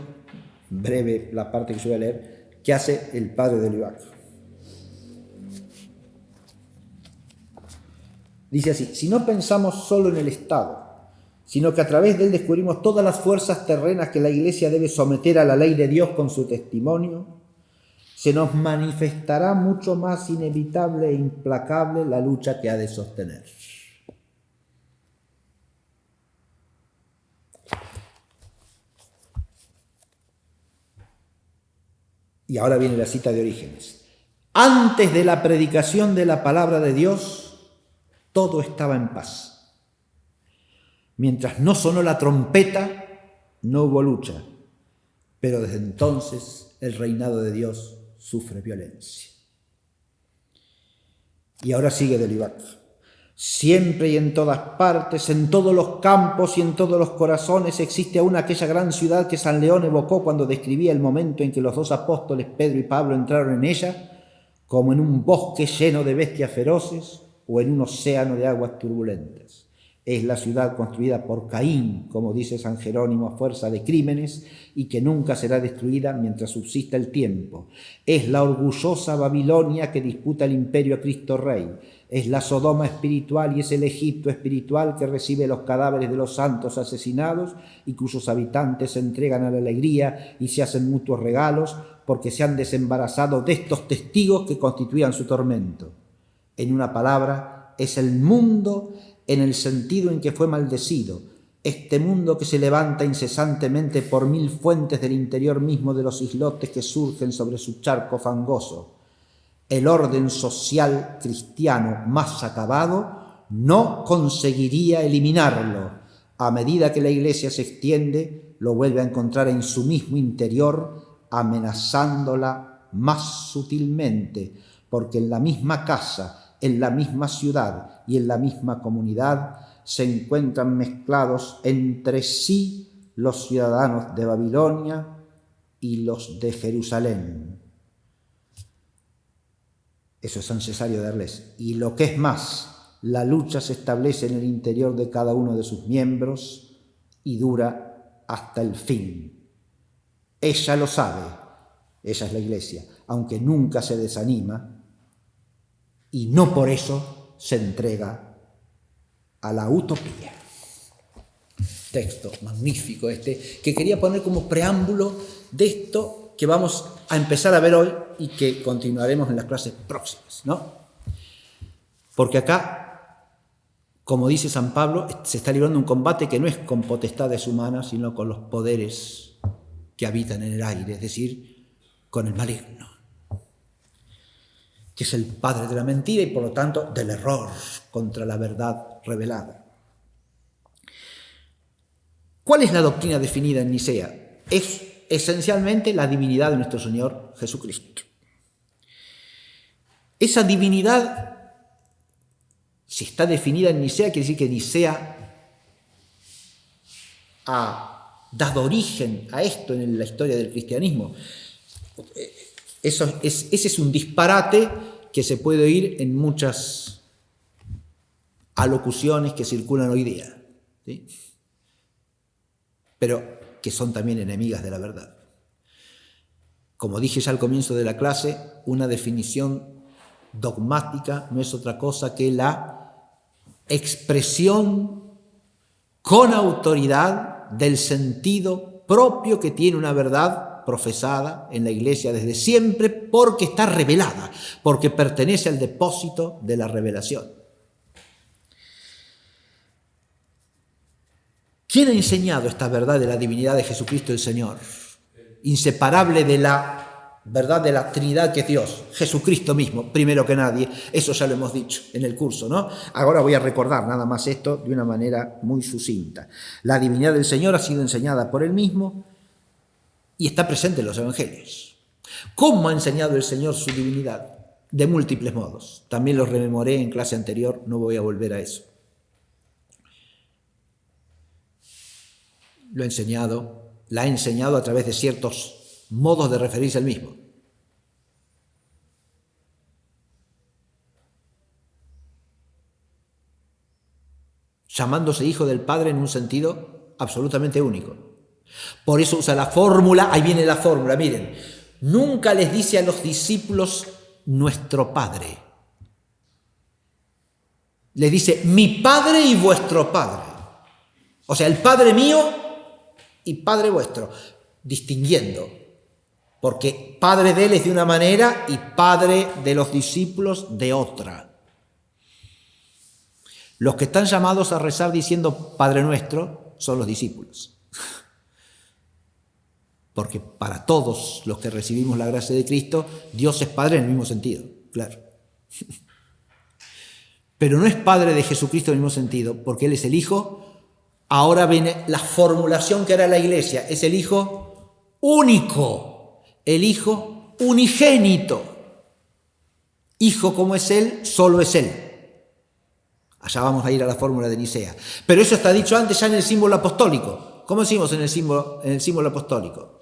breve la parte que yo voy a leer, que hace el padre de Lubac. Dice así: si no pensamos solo en el Estado, sino que a través de él descubrimos todas las fuerzas terrenas que la Iglesia debe someter a la ley de Dios con su testimonio, se nos manifestará mucho más inevitable e implacable la lucha que ha de sostener. Y ahora viene la cita de Orígenes. Antes de la predicación de la palabra de Dios, todo estaba en paz. Mientras no sonó la trompeta, no hubo lucha, pero desde entonces el reinado de Dios sufre violencia. Y ahora sigue de Lubac. Siempre y en todas partes, en todos los campos y en todos los corazones existe aún aquella gran ciudad que San León evocó cuando describía el momento en que los dos apóstoles, Pedro y Pablo, entraron en ella, como en un bosque lleno de bestias feroces o en un océano de aguas turbulentas. Es la ciudad construida por Caín, como dice San Jerónimo, a fuerza de crímenes, y que nunca será destruida mientras subsista el tiempo. Es la orgullosa Babilonia que disputa el imperio a Cristo Rey. Es la Sodoma espiritual y es el Egipto espiritual que recibe los cadáveres de los santos asesinados y cuyos habitantes se entregan a la alegría y se hacen mutuos regalos porque se han desembarazado de estos testigos que constituían su tormento. En una palabra, es el mundo en el sentido en que fue maldecido, este mundo que se levanta incesantemente por mil fuentes del interior mismo de los islotes que surgen sobre su charco fangoso. El orden social cristiano más acabado no conseguiría eliminarlo. A medida que la Iglesia se extiende, lo vuelve a encontrar en su mismo interior, amenazándola más sutilmente, porque en la misma casa, en la misma ciudad y en la misma comunidad se encuentran mezclados entre sí los ciudadanos de Babilonia y los de Jerusalén. Eso es San Cesario de Arles. Y lo que es más, la lucha se establece en el interior de cada uno de sus miembros y dura hasta el fin. Ella lo sabe, ella es la Iglesia, aunque nunca se desanima y no por eso se entrega a la utopía. Texto magnífico que quería poner como preámbulo de esto que vamos a empezar a ver hoy y que continuaremos en las clases próximas, ¿no? Porque acá, como dice San Pablo, se está librando un combate que no es con potestades humanas, sino con los poderes que habitan en el aire, es decir, con el maligno, que es el padre de la mentira y por lo tanto del error contra la verdad revelada. ¿Cuál es la doctrina definida en Nicea? Es esencialmente la divinidad de nuestro Señor Jesucristo. Esa divinidad Si está definida en Nicea, quiere decir que Nicea ha dado origen a esto en la historia del cristianismo. Ese es un disparate que se puede oír en muchas alocuciones que circulan hoy día, ¿sí? Pero que son también enemigas de la verdad. Como dije ya al comienzo de la clase, una definición dogmática no es otra cosa que la expresión con autoridad del sentido propio que tiene una verdad profesada en la Iglesia desde siempre, porque está revelada, porque pertenece al depósito de la revelación. ¿Quién ha enseñado esta verdad de la divinidad de Jesucristo el Señor? Inseparable de la verdad de la Trinidad que es Dios, Jesucristo mismo, primero que nadie. Eso ya lo hemos dicho en el curso, ¿no? Ahora voy a recordar nada más esto de una manera muy sucinta. La divinidad del Señor ha sido enseñada por Él mismo y está presente en los Evangelios. ¿Cómo ha enseñado el Señor su divinidad? De múltiples modos. También los rememoré en clase anterior, no voy a volver a eso. La ha enseñado a través de ciertos modos de referirse al mismo. Llamándose hijo del Padre en un sentido absolutamente único. Por eso usa la fórmula, ahí viene la fórmula, miren, nunca les dice a los discípulos nuestro Padre. Les dice mi Padre y vuestro Padre. O sea, el Padre mío y Padre vuestro, distinguiendo, porque Padre de él es de una manera y Padre de los discípulos de otra. Los que están llamados a rezar diciendo Padre nuestro son los discípulos, porque para todos los que recibimos la gracia de Cristo, Dios es Padre en el mismo sentido, claro. Pero no es Padre de Jesucristo en el mismo sentido, porque Él es el Hijo. Ahora viene la formulación que hará la Iglesia, es el Hijo único, el Hijo unigénito. Hijo como es Él, solo es Él. Allá vamos a ir a la fórmula de Nicea. Pero eso está dicho antes ya en el símbolo apostólico. ¿Cómo decimos en el símbolo apostólico?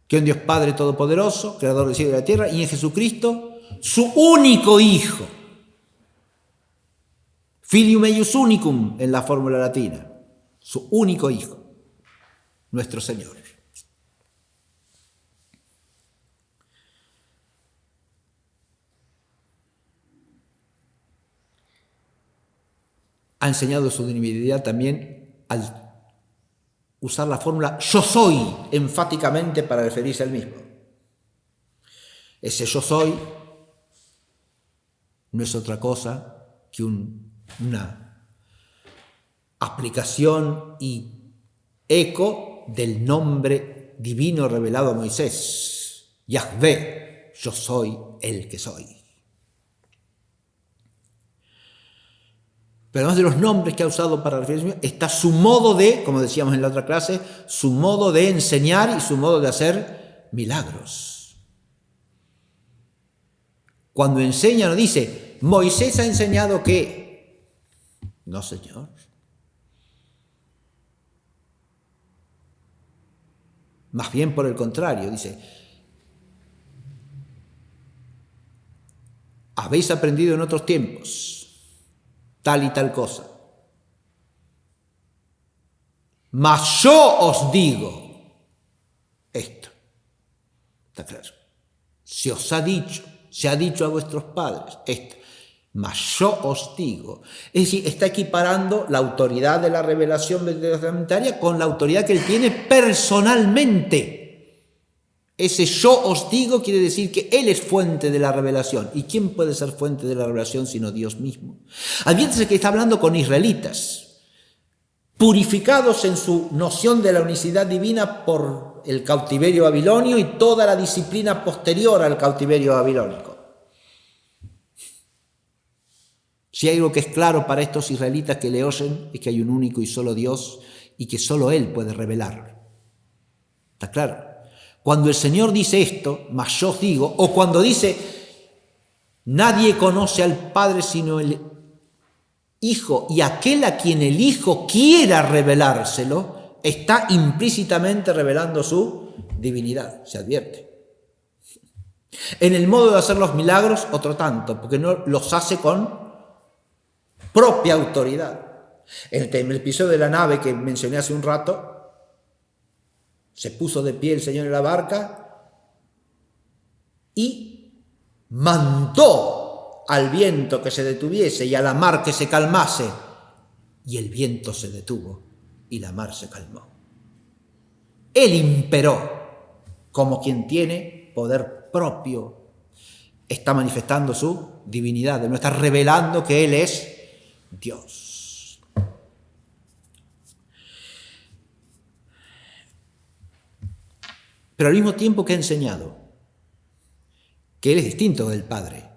Que un Dios Padre Todopoderoso, Creador del cielo y de la tierra, y en Jesucristo, su único Hijo. Filium eius unicum en la fórmula latina, su único Hijo, nuestro Señor. Ha enseñado su divinidad también al usar la fórmula yo soy enfáticamente para referirse al mismo. Ese yo soy no es otra cosa que una aplicación y eco del nombre divino revelado a Moisés. Yahvé, yo soy el que soy. Pero además de los nombres que ha usado para referirse, está su modo de, como decíamos en la otra clase, su modo de enseñar y su modo de hacer milagros. Cuando enseña no dice, Moisés ha enseñado que... No, Señor. Más bien por el contrario, dice, habéis aprendido en otros tiempos tal y tal cosa. Mas yo os digo esto. Está claro. Se os ha dicho, se ha dicho a vuestros padres esto. Mas yo os digo. Es decir, está equiparando la autoridad de la revelación veterotestamentaria con la autoridad que él tiene personalmente. Ese yo os digo quiere decir que Él es fuente de la revelación. ¿Y quién puede ser fuente de la revelación sino Dios mismo? Adviértese que está hablando con israelitas, purificados en su noción de la unicidad divina por el cautiverio babilonio y toda la disciplina posterior al cautiverio babilónico. Si hay algo que es claro para estos israelitas que le oyen, es que hay un único y solo Dios y que solo Él puede revelar. ¿Está claro? Cuando el Señor dice esto, mas yo os digo, o cuando dice, Nadie conoce al Padre sino el Hijo, y aquel a quien el Hijo quiera revelárselo, está implícitamente revelando su divinidad, se advierte. En el modo de hacer los milagros, otro tanto, porque no los hace con propia autoridad. En el episodio de la nave que mencioné hace un rato, se puso de pie el Señor en la barca y mandó al viento que se detuviese y a la mar que se calmase, y el viento se detuvo y la mar se calmó. Él imperó como quien tiene poder propio. Está manifestando su divinidad, no está revelando que Él es Dios. Pero al mismo tiempo que ha enseñado que Él es distinto del Padre.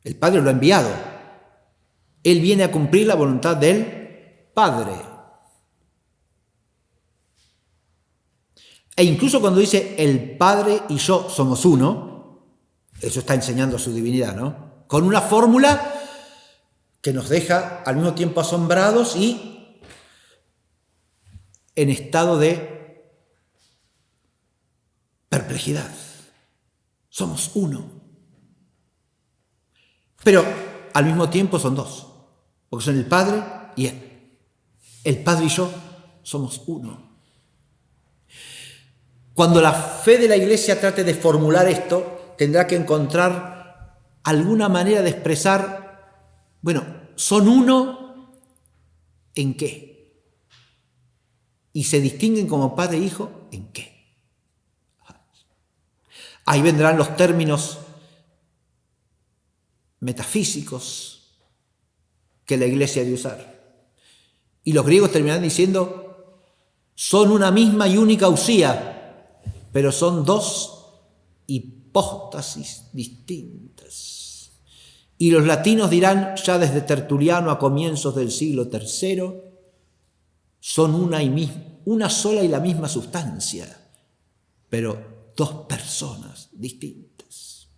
El Padre lo ha enviado. Él viene a cumplir la voluntad del Padre. E incluso cuando dice el Padre y yo somos uno, eso está enseñando su divinidad, ¿no? Con una fórmula que nos deja al mismo tiempo asombrados y en estado de perplejidad. Somos uno. Pero al mismo tiempo son dos, porque son el Padre y Él. El Padre y yo somos uno. Cuando la fe de la Iglesia trate de formular esto, tendrá que encontrar alguna manera de expresar, bueno, ¿son uno en qué? ¿Y se distinguen como Padre e Hijo en qué? Ahí vendrán los términos metafísicos que la Iglesia ha de usar. Y los griegos terminarán diciendo, son una misma y única usía, pero son dos hipóstasis distintas. Y los latinos dirán, ya desde Tertuliano a comienzos del siglo III, son una sola y la misma sustancia, pero dos personas distintas.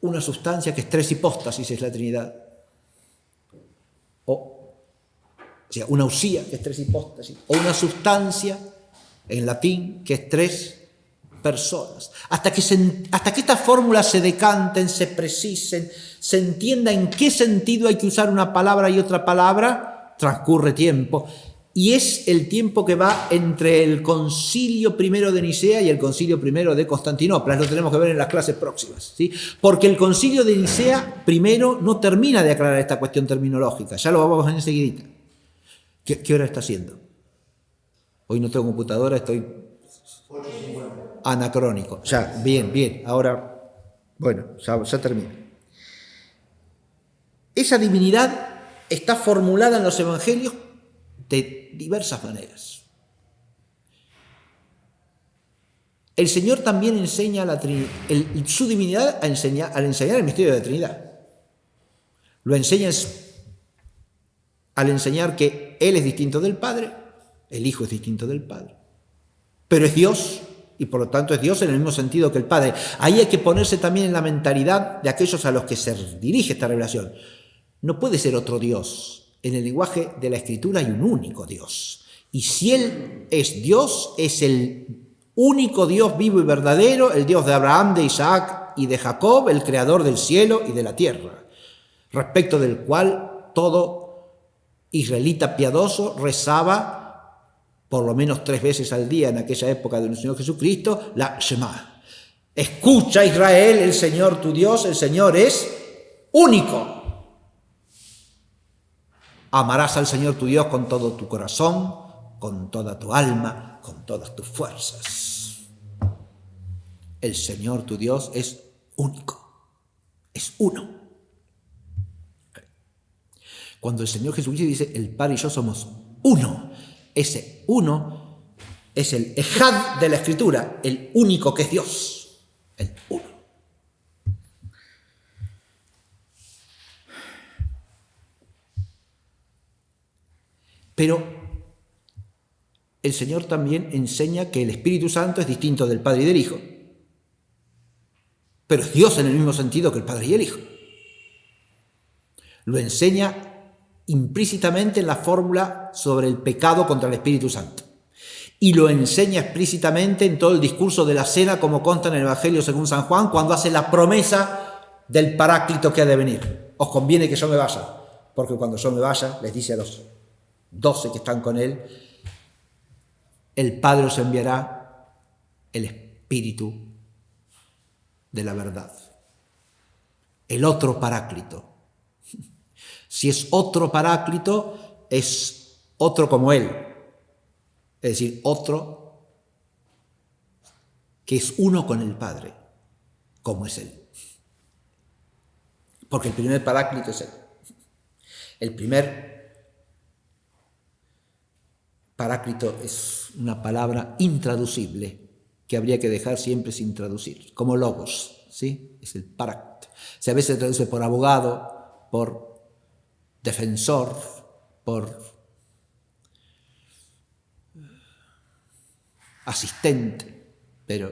Una sustancia que es tres hipóstasis es la Trinidad. O sea, una usía, que es tres hipóstasis, o una sustancia, en latín, que es tres personas. Hasta que estas fórmulas se decanten, se precisen, se entienda en qué sentido hay que usar una palabra y otra palabra, transcurre tiempo. Y es el tiempo que va entre el concilio primero de Nicea y el concilio primero de Constantinopla. Lo tenemos que ver en las clases próximas, ¿sí? Porque el concilio de Nicea primero no termina de aclarar esta cuestión terminológica. Ya lo vamos a ver enseguidita. ¿Qué hora está haciendo? Hoy no tengo computadora, estoy 8:50. Anacrónico. Ya, bien. Ahora, bueno, ya termino. Esa divinidad está formulada en los evangelios de diversas maneras. El Señor también enseña su divinidad al enseñar el misterio de la Trinidad. Lo enseña al enseñar que Él es distinto del Padre, el Hijo es distinto del Padre, pero es Dios y por lo tanto es Dios en el mismo sentido que el Padre. Ahí hay que ponerse también en la mentalidad de aquellos a los que se dirige esta revelación. No puede ser otro Dios. En el lenguaje de la Escritura hay un único Dios. Y si Él es Dios, es el único Dios vivo y verdadero, el Dios de Abraham, de Isaac y de Jacob, el creador del cielo y de la tierra, respecto del cual todo israelita piadoso rezaba por lo menos 3 veces al día en aquella época del Señor Jesucristo, la Shema. Escucha, Israel, el Señor tu Dios, el Señor es único. Amarás al Señor tu Dios con todo tu corazón, con toda tu alma, con todas tus fuerzas. El Señor tu Dios es único, es uno. Cuando el Señor Jesucristo dice, el Padre y yo somos uno, ese uno es el ejad de la Escritura, el único que es Dios, el uno. Pero el Señor también enseña que el Espíritu Santo es distinto del Padre y del Hijo, pero es Dios en el mismo sentido que el Padre y el Hijo. Lo enseña implícitamente en la fórmula sobre el pecado contra el Espíritu Santo. Y lo enseña explícitamente en todo el discurso de la cena, como consta en el Evangelio según San Juan, cuando hace la promesa del Paráclito que ha de venir. Os conviene que yo me vaya, porque cuando yo me vaya, les dice a los 12 que están con él, el Padre os enviará el Espíritu de la verdad, el otro Paráclito. Si es otro Paráclito, es otro como él, es decir, otro que es uno con el Padre, como es él. Porque el primer Paráclito es él. El primer Paráclito es una palabra intraducible que habría que dejar siempre sin traducir, como logos, ¿sí? Es el Paráclito. A veces se traduce por abogado, por defensor, por asistente, pero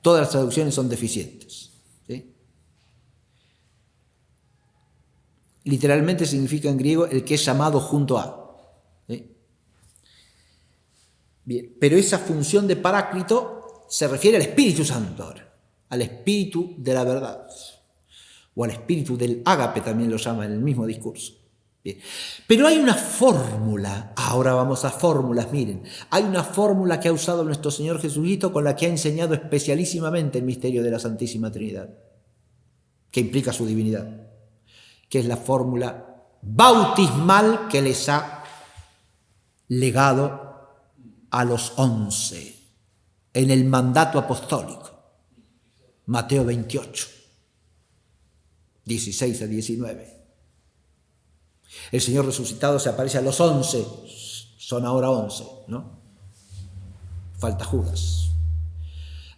todas las traducciones son deficientes, ¿sí? Literalmente significa en griego el que es llamado junto a, ¿sí? Bien, pero esa función de Paráclito se refiere al Espíritu Santo ahora, al Espíritu de la verdad, o al Espíritu del ágape también lo llama en el mismo discurso. Bien. Pero hay una fórmula, ahora vamos a fórmulas, miren, hay una fórmula que ha usado nuestro Señor Jesucristo con la que ha enseñado especialísimamente el misterio de la Santísima Trinidad, que implica su divinidad, que es la fórmula bautismal que les ha legado a los 11 en el mandato apostólico, Mateo 28, 16 a 19. El Señor resucitado se aparece a los 11, son ahora 11, ¿no? Falta Judas.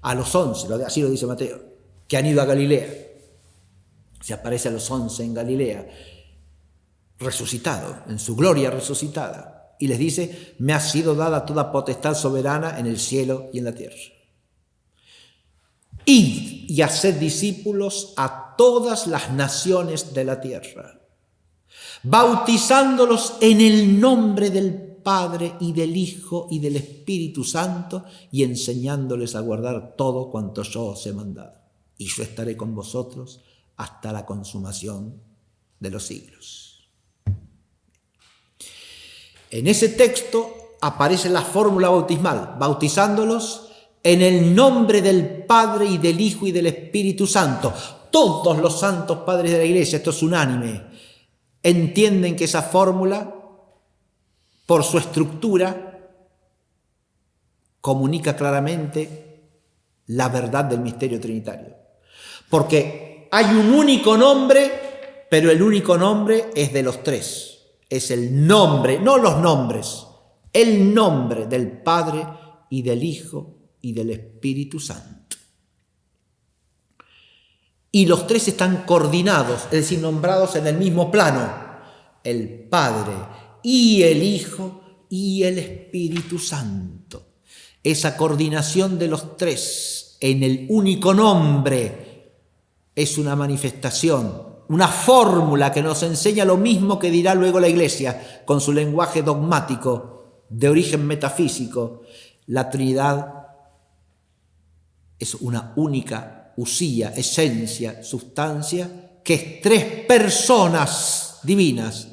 A los 11, así lo dice Mateo, que han ido a Galilea. Se aparece a los 11 en Galilea, resucitado, en su gloria resucitada. Y les dice, me ha sido dada toda potestad soberana en el cielo y en la tierra. Id y haced discípulos a todas las naciones de la tierra, bautizándolos en el nombre del Padre y del Hijo y del Espíritu Santo y enseñándoles a guardar todo cuanto yo os he mandado. Y yo estaré con vosotros hasta la consumación de los siglos. En ese texto aparece la fórmula bautismal, bautizándolos en el nombre del Padre y del Hijo y del Espíritu Santo. Todos los santos padres de la Iglesia, esto es unánime, entienden que esa fórmula, por su estructura, comunica claramente la verdad del misterio trinitario. Porque hay un único nombre, pero el único nombre es de los tres. Es el nombre, no los nombres, el nombre del Padre y del Hijo y del Espíritu Santo. Y los tres están coordinados, es decir, nombrados en el mismo plano. El Padre y el Hijo y el Espíritu Santo. Esa coordinación de los tres en el único nombre es una manifestación, una fórmula que nos enseña lo mismo que dirá luego la Iglesia con su lenguaje dogmático de origen metafísico. La Trinidad es una única usía, esencia, sustancia, que es tres personas divinas,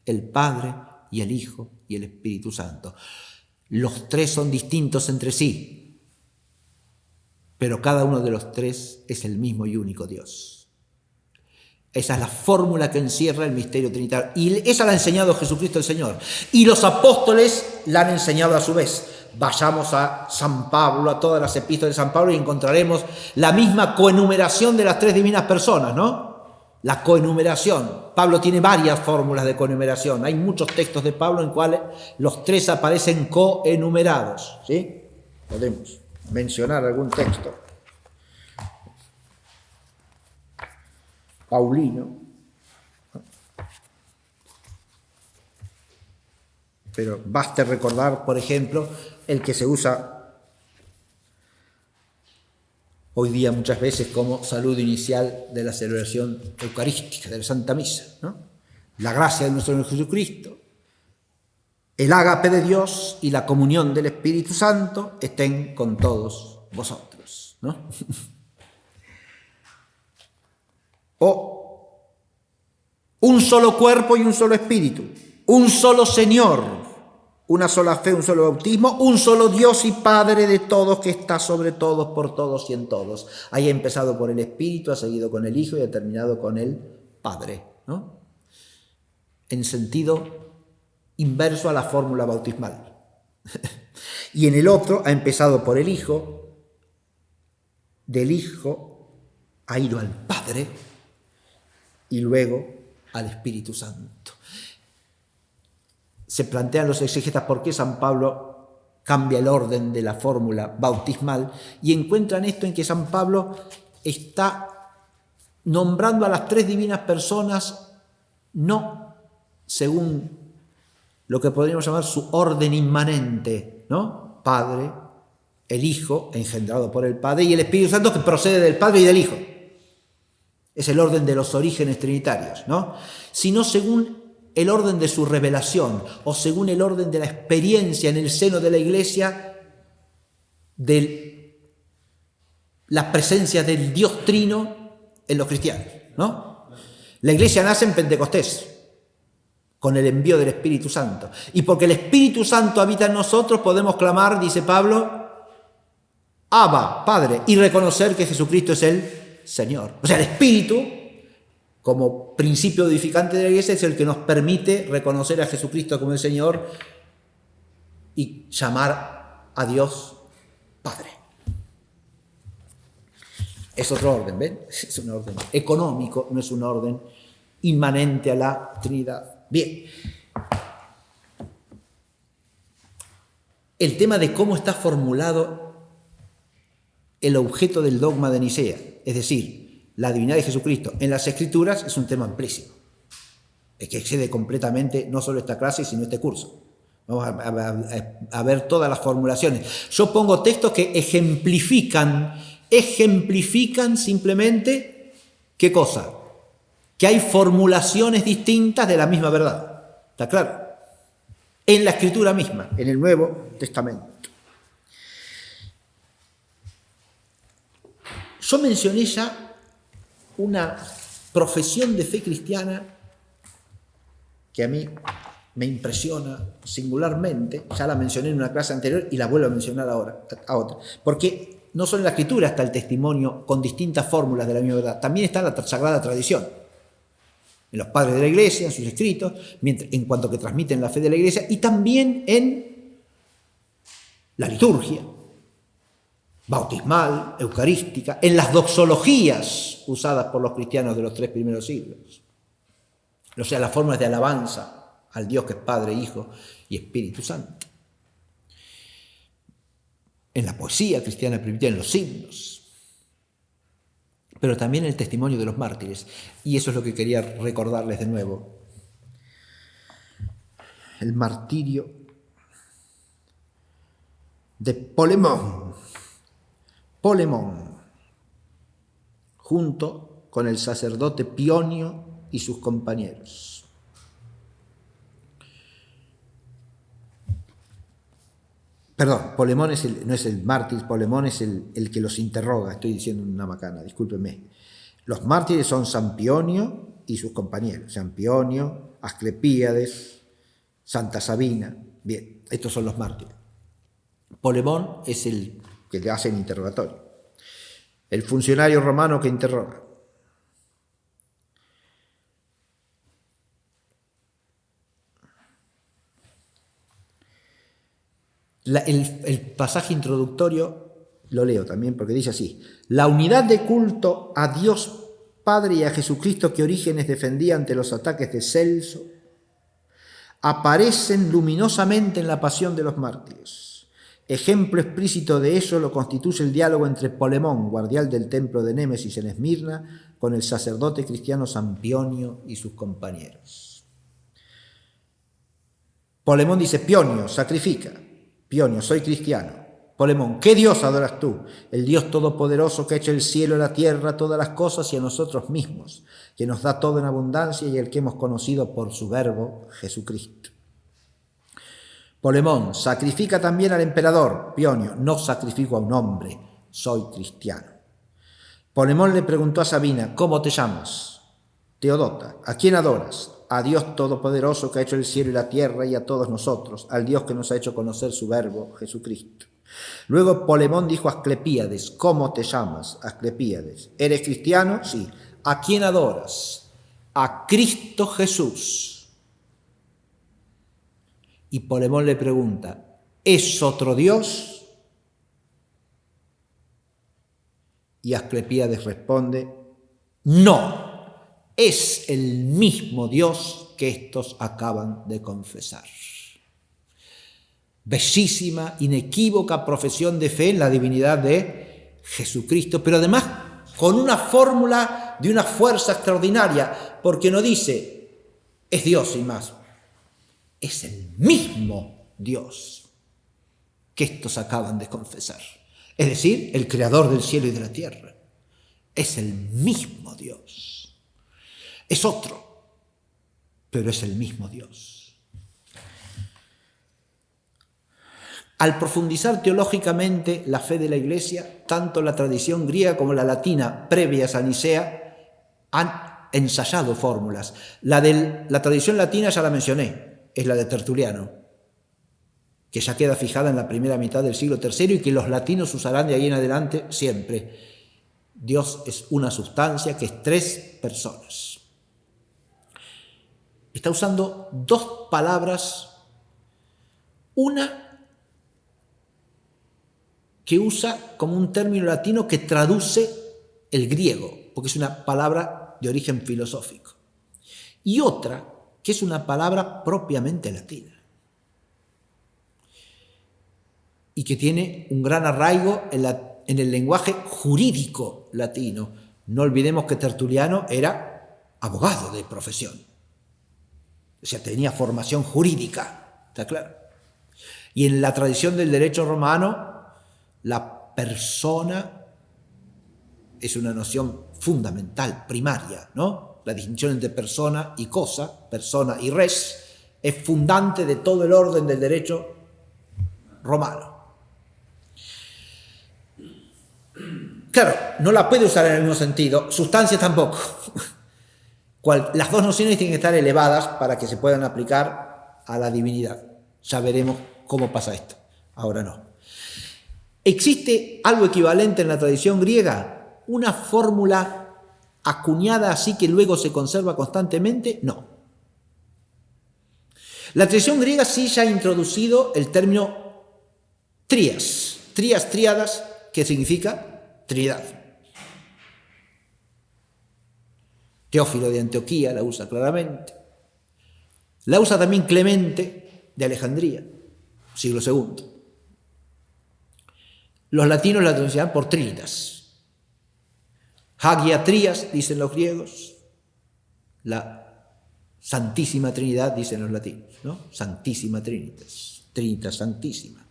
el Padre y el Hijo y el Espíritu Santo. Los tres son distintos entre sí, pero cada uno de los tres es el mismo y único Dios. Esa es la fórmula que encierra el misterio trinitario. Y esa la ha enseñado Jesucristo el Señor. Y los apóstoles la han enseñado a su vez. Vayamos a San Pablo, a todas las epístolas de San Pablo y encontraremos la misma coenumeración de las tres divinas personas, ¿no? La coenumeración. Pablo tiene varias fórmulas de coenumeración. Hay muchos textos de Pablo en cuales los tres aparecen coenumerados, ¿sí? Podemos mencionar algún texto paulino. pero basta recordar, por ejemplo, el que se usa hoy día muchas veces como saludo inicial de la celebración eucarística, de la Santa Misa, ¿no? La gracia de nuestro Señor Jesucristo, el ágape de Dios y la comunión del Espíritu Santo estén con todos vosotros, ¿no? O un solo cuerpo y un solo espíritu, un solo Señor, una sola fe, un solo bautismo, un solo Dios y Padre de todos, que está sobre todos, por todos y en todos. Ahí ha empezado por el Espíritu, ha seguido con el Hijo y ha terminado con el Padre, ¿no? En sentido inverso a la fórmula bautismal. Y en el otro ha empezado por el Hijo, del Hijo ha ido al Padre y luego al Espíritu Santo. Se plantean los exegetas por qué San Pablo cambia el orden de la fórmula bautismal y encuentran esto en que San Pablo está nombrando a las tres divinas personas no según lo que podríamos llamar su orden inmanente, ¿no? Padre, el Hijo, engendrado por el Padre, y el Espíritu Santo, que procede del Padre y del Hijo. Es el orden de los orígenes trinitarios, ¿no? Sino según el orden de su revelación, o según el orden de la experiencia en el seno de la Iglesia de la presencia del Dios Trino en los cristianos, ¿no? La Iglesia nace en Pentecostés, con el envío del Espíritu Santo. Y porque el Espíritu Santo habita en nosotros, podemos clamar, dice Pablo, Abba, Padre, y reconocer que Jesucristo es el Señor. O sea, el Espíritu, como principio edificante de la Iglesia, es el que nos permite reconocer a Jesucristo como el Señor y llamar a Dios Padre. Es otro orden, ¿ven? Es un orden económico, no es un orden inmanente a la Trinidad. Bien, el tema de cómo está formulado el objeto del dogma de Nicea, es decir, la divinidad de Jesucristo en las Escrituras, es un tema amplísimo, es que excede completamente no solo esta clase, sino este curso. Vamos a ver todas las formulaciones. Yo pongo textos que ejemplifican simplemente, ¿qué cosa? Que hay formulaciones distintas de la misma verdad. ¿Está claro? En la Escritura misma, en el Nuevo Testamento. Yo mencioné ya una profesión de fe cristiana que a mí me impresiona singularmente. Ya la mencioné en una clase anterior y la vuelvo a mencionar ahora, a otra. Porque no solo en la Escritura está el testimonio con distintas fórmulas de la misma verdad, también está la Sagrada Tradición. En los padres de la Iglesia, en sus escritos, en cuanto que transmiten la fe de la Iglesia, y también en la liturgia bautismal, eucarística, en las doxologías usadas por los cristianos de los 3 primeros siglos. O sea, las formas de alabanza al Dios que es Padre, Hijo y Espíritu Santo. En la poesía cristiana primitiva, en los himnos. Pero también el testimonio de los mártires. Y eso es lo que quería recordarles de nuevo. El martirio de Polemón, junto con el sacerdote Pionio y sus compañeros. Perdón, Polemón no es el mártir, Polemón es el que los interroga, estoy diciendo una macana, discúlpenme. Los mártires son San Pionio y sus compañeros, San Pionio, Asclepíades, Santa Sabina. Bien, estos son los mártires. Polemón es el que le hace el interrogatorio, el funcionario romano que interroga. El pasaje introductorio lo leo también porque dice así: la unidad de culto a Dios Padre y a Jesucristo que Orígenes defendía ante los ataques de Celso aparecen luminosamente en la pasión de los mártires. Ejemplo explícito de eso lo constituye el diálogo entre Polemón, guardián del templo de Némesis en Esmirna, con el sacerdote cristiano San Pionio y sus compañeros. Polemón dice, Pionio, sacrifica. Pionio, soy cristiano. Polemón, ¿qué Dios adoras tú? El Dios todopoderoso que ha hecho el cielo, la tierra, todas las cosas y a nosotros mismos, que nos da todo en abundancia y el que hemos conocido por su verbo, Jesucristo. Polemón, sacrifica también al emperador. Pionio, no sacrifico a un hombre, soy cristiano. Polemón le preguntó a Sabina, ¿cómo te llamas? Teodota, ¿a quién adoras? A Dios todopoderoso que ha hecho el cielo y la tierra y a todos nosotros, al Dios que nos ha hecho conocer su verbo, Jesucristo. Luego Polemón dijo a Asclepíades, ¿cómo te llamas? Asclepíades, ¿eres cristiano? Sí. ¿A quién adoras? A Cristo Jesús. Y Polemón le pregunta, ¿es otro Dios? Y Asclepíades responde, no, es el mismo Dios que estos acaban de confesar. Bellísima, inequívoca profesión de fe en la divinidad de Jesucristo, pero además con una fórmula de una fuerza extraordinaria, porque no dice, es Dios y más, es el mismo Dios que estos acaban de confesar. Es decir, el creador del cielo y de la tierra. Es el mismo Dios. Es otro, pero es el mismo Dios. Al profundizar teológicamente la fe de la Iglesia, tanto la tradición griega como la latina previa a San Nicea han ensayado fórmulas. La tradición latina ya la mencioné, es la de Tertuliano, que ya queda fijada en la primera mitad del siglo III y que los latinos usarán de ahí en adelante siempre. Dios es una sustancia que es tres personas. Está usando dos palabras, una que usa como un término latino que traduce el griego, porque es una palabra de origen filosófico, y otra que es una palabra propiamente latina y que tiene un gran arraigo en el lenguaje jurídico latino. No olvidemos que Tertuliano era abogado de profesión, o sea, tenía formación jurídica, ¿está claro? Y en la tradición del derecho romano, la persona es una noción fundamental, primaria, ¿no? La distinción entre persona y cosa, persona y res, es fundante de todo el orden del derecho romano. Claro, no la puede usar en el mismo sentido, sustancia tampoco. Las dos nociones tienen que estar elevadas para que se puedan aplicar a la divinidad. Ya veremos cómo pasa esto, ahora no. ¿Existe algo equivalente en la tradición griega? ¿Una fórmula acuñada así que luego se conserva constantemente? No. La tradición griega sí ya ha introducido el término trías, tríadas, que significa Trinidad. Teófilo de Antioquía la usa claramente. La usa también Clemente de Alejandría, siglo II. Los latinos la traducirán por Trinitas. Hagia Trias, dicen los griegos. La Santísima Trinidad, dicen los latinos, ¿no? Santísima Trinitas, Trinitas Santísima.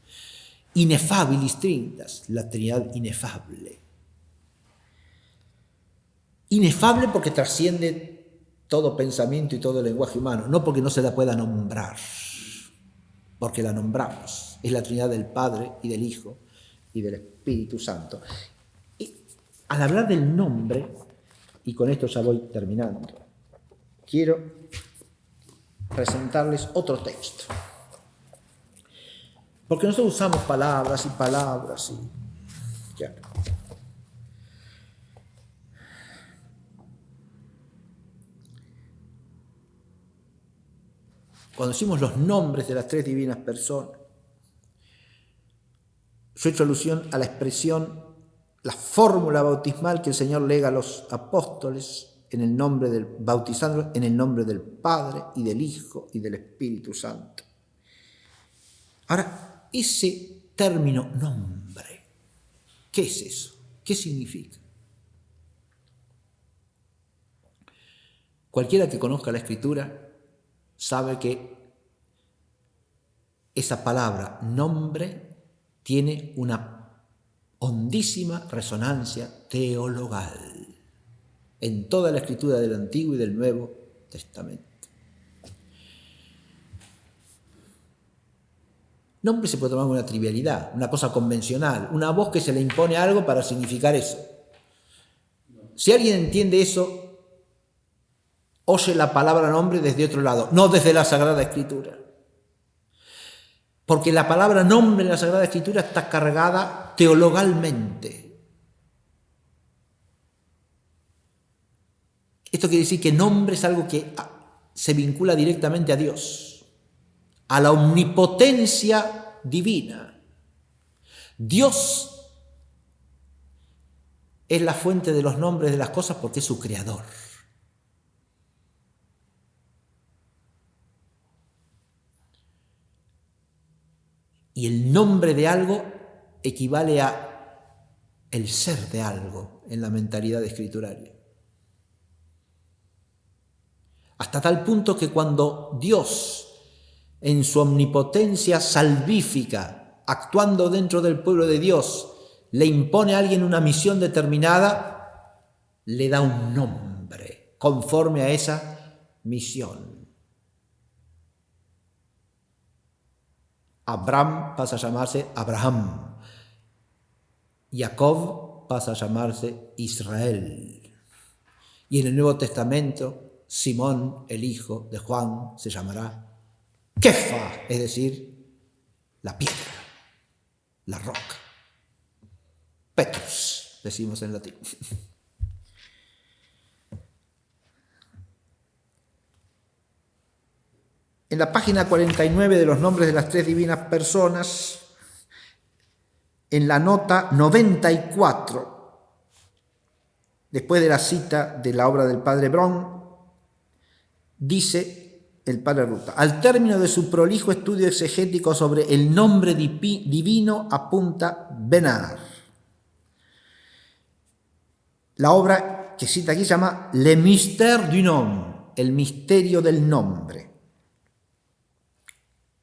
Ineffabilis Trinitas, la Trinidad inefable. Inefable porque trasciende todo pensamiento y todo lenguaje humano, no porque no se la pueda nombrar, porque la nombramos. Es la Trinidad del Padre y del Hijo y del Espíritu Santo. Y al hablar del nombre, y con esto ya voy terminando, quiero presentarles otro texto. Porque nosotros usamos palabras y palabras y ya. Cuando decimos los nombres de las tres divinas personas, yo he hecho alusión a la expresión, la fórmula bautismal que el Señor lega a los apóstoles en el nombre del bautizándolos en el nombre del Padre y del Hijo y del Espíritu Santo. Ahora, ese término nombre, ¿qué es eso? ¿Qué significa? Cualquiera que conozca la Escritura sabe que esa palabra nombre tiene una hondísima resonancia teologal en toda la escritura del Antiguo y del Nuevo Testamento. Nombre se puede tomar como una trivialidad, una cosa convencional, una voz que se le impone algo para significar eso. Si alguien entiende eso, oye la palabra nombre desde otro lado, no desde la Sagrada Escritura. Porque la palabra nombre en la Sagrada Escritura está cargada teologalmente. Esto quiere decir que nombre es algo que se vincula directamente a Dios, a la omnipotencia divina. Dios es la fuente de los nombres de las cosas porque es su creador. Y el nombre de algo equivale a el ser de algo en la mentalidad escrituraria. Hasta tal punto que cuando Dios, en su omnipotencia salvífica, actuando dentro del pueblo de Dios, le impone a alguien una misión determinada, le da un nombre conforme a esa misión. Abraham pasa a llamarse Abraham. Jacob pasa a llamarse Israel. Y en el Nuevo Testamento, Simón, el hijo de Juan, se llamará Kefa, es decir, la piedra, la roca. Petrus, decimos en latín. En la página 49 de los nombres de las tres divinas personas, en la nota 94, después de la cita de la obra del padre Braun, dice el padre Ruta: al término de su prolijo estudio exegético sobre el nombre divino, apunta Benard. La obra que cita aquí se llama Le Mystère du Nom, el misterio del nombre.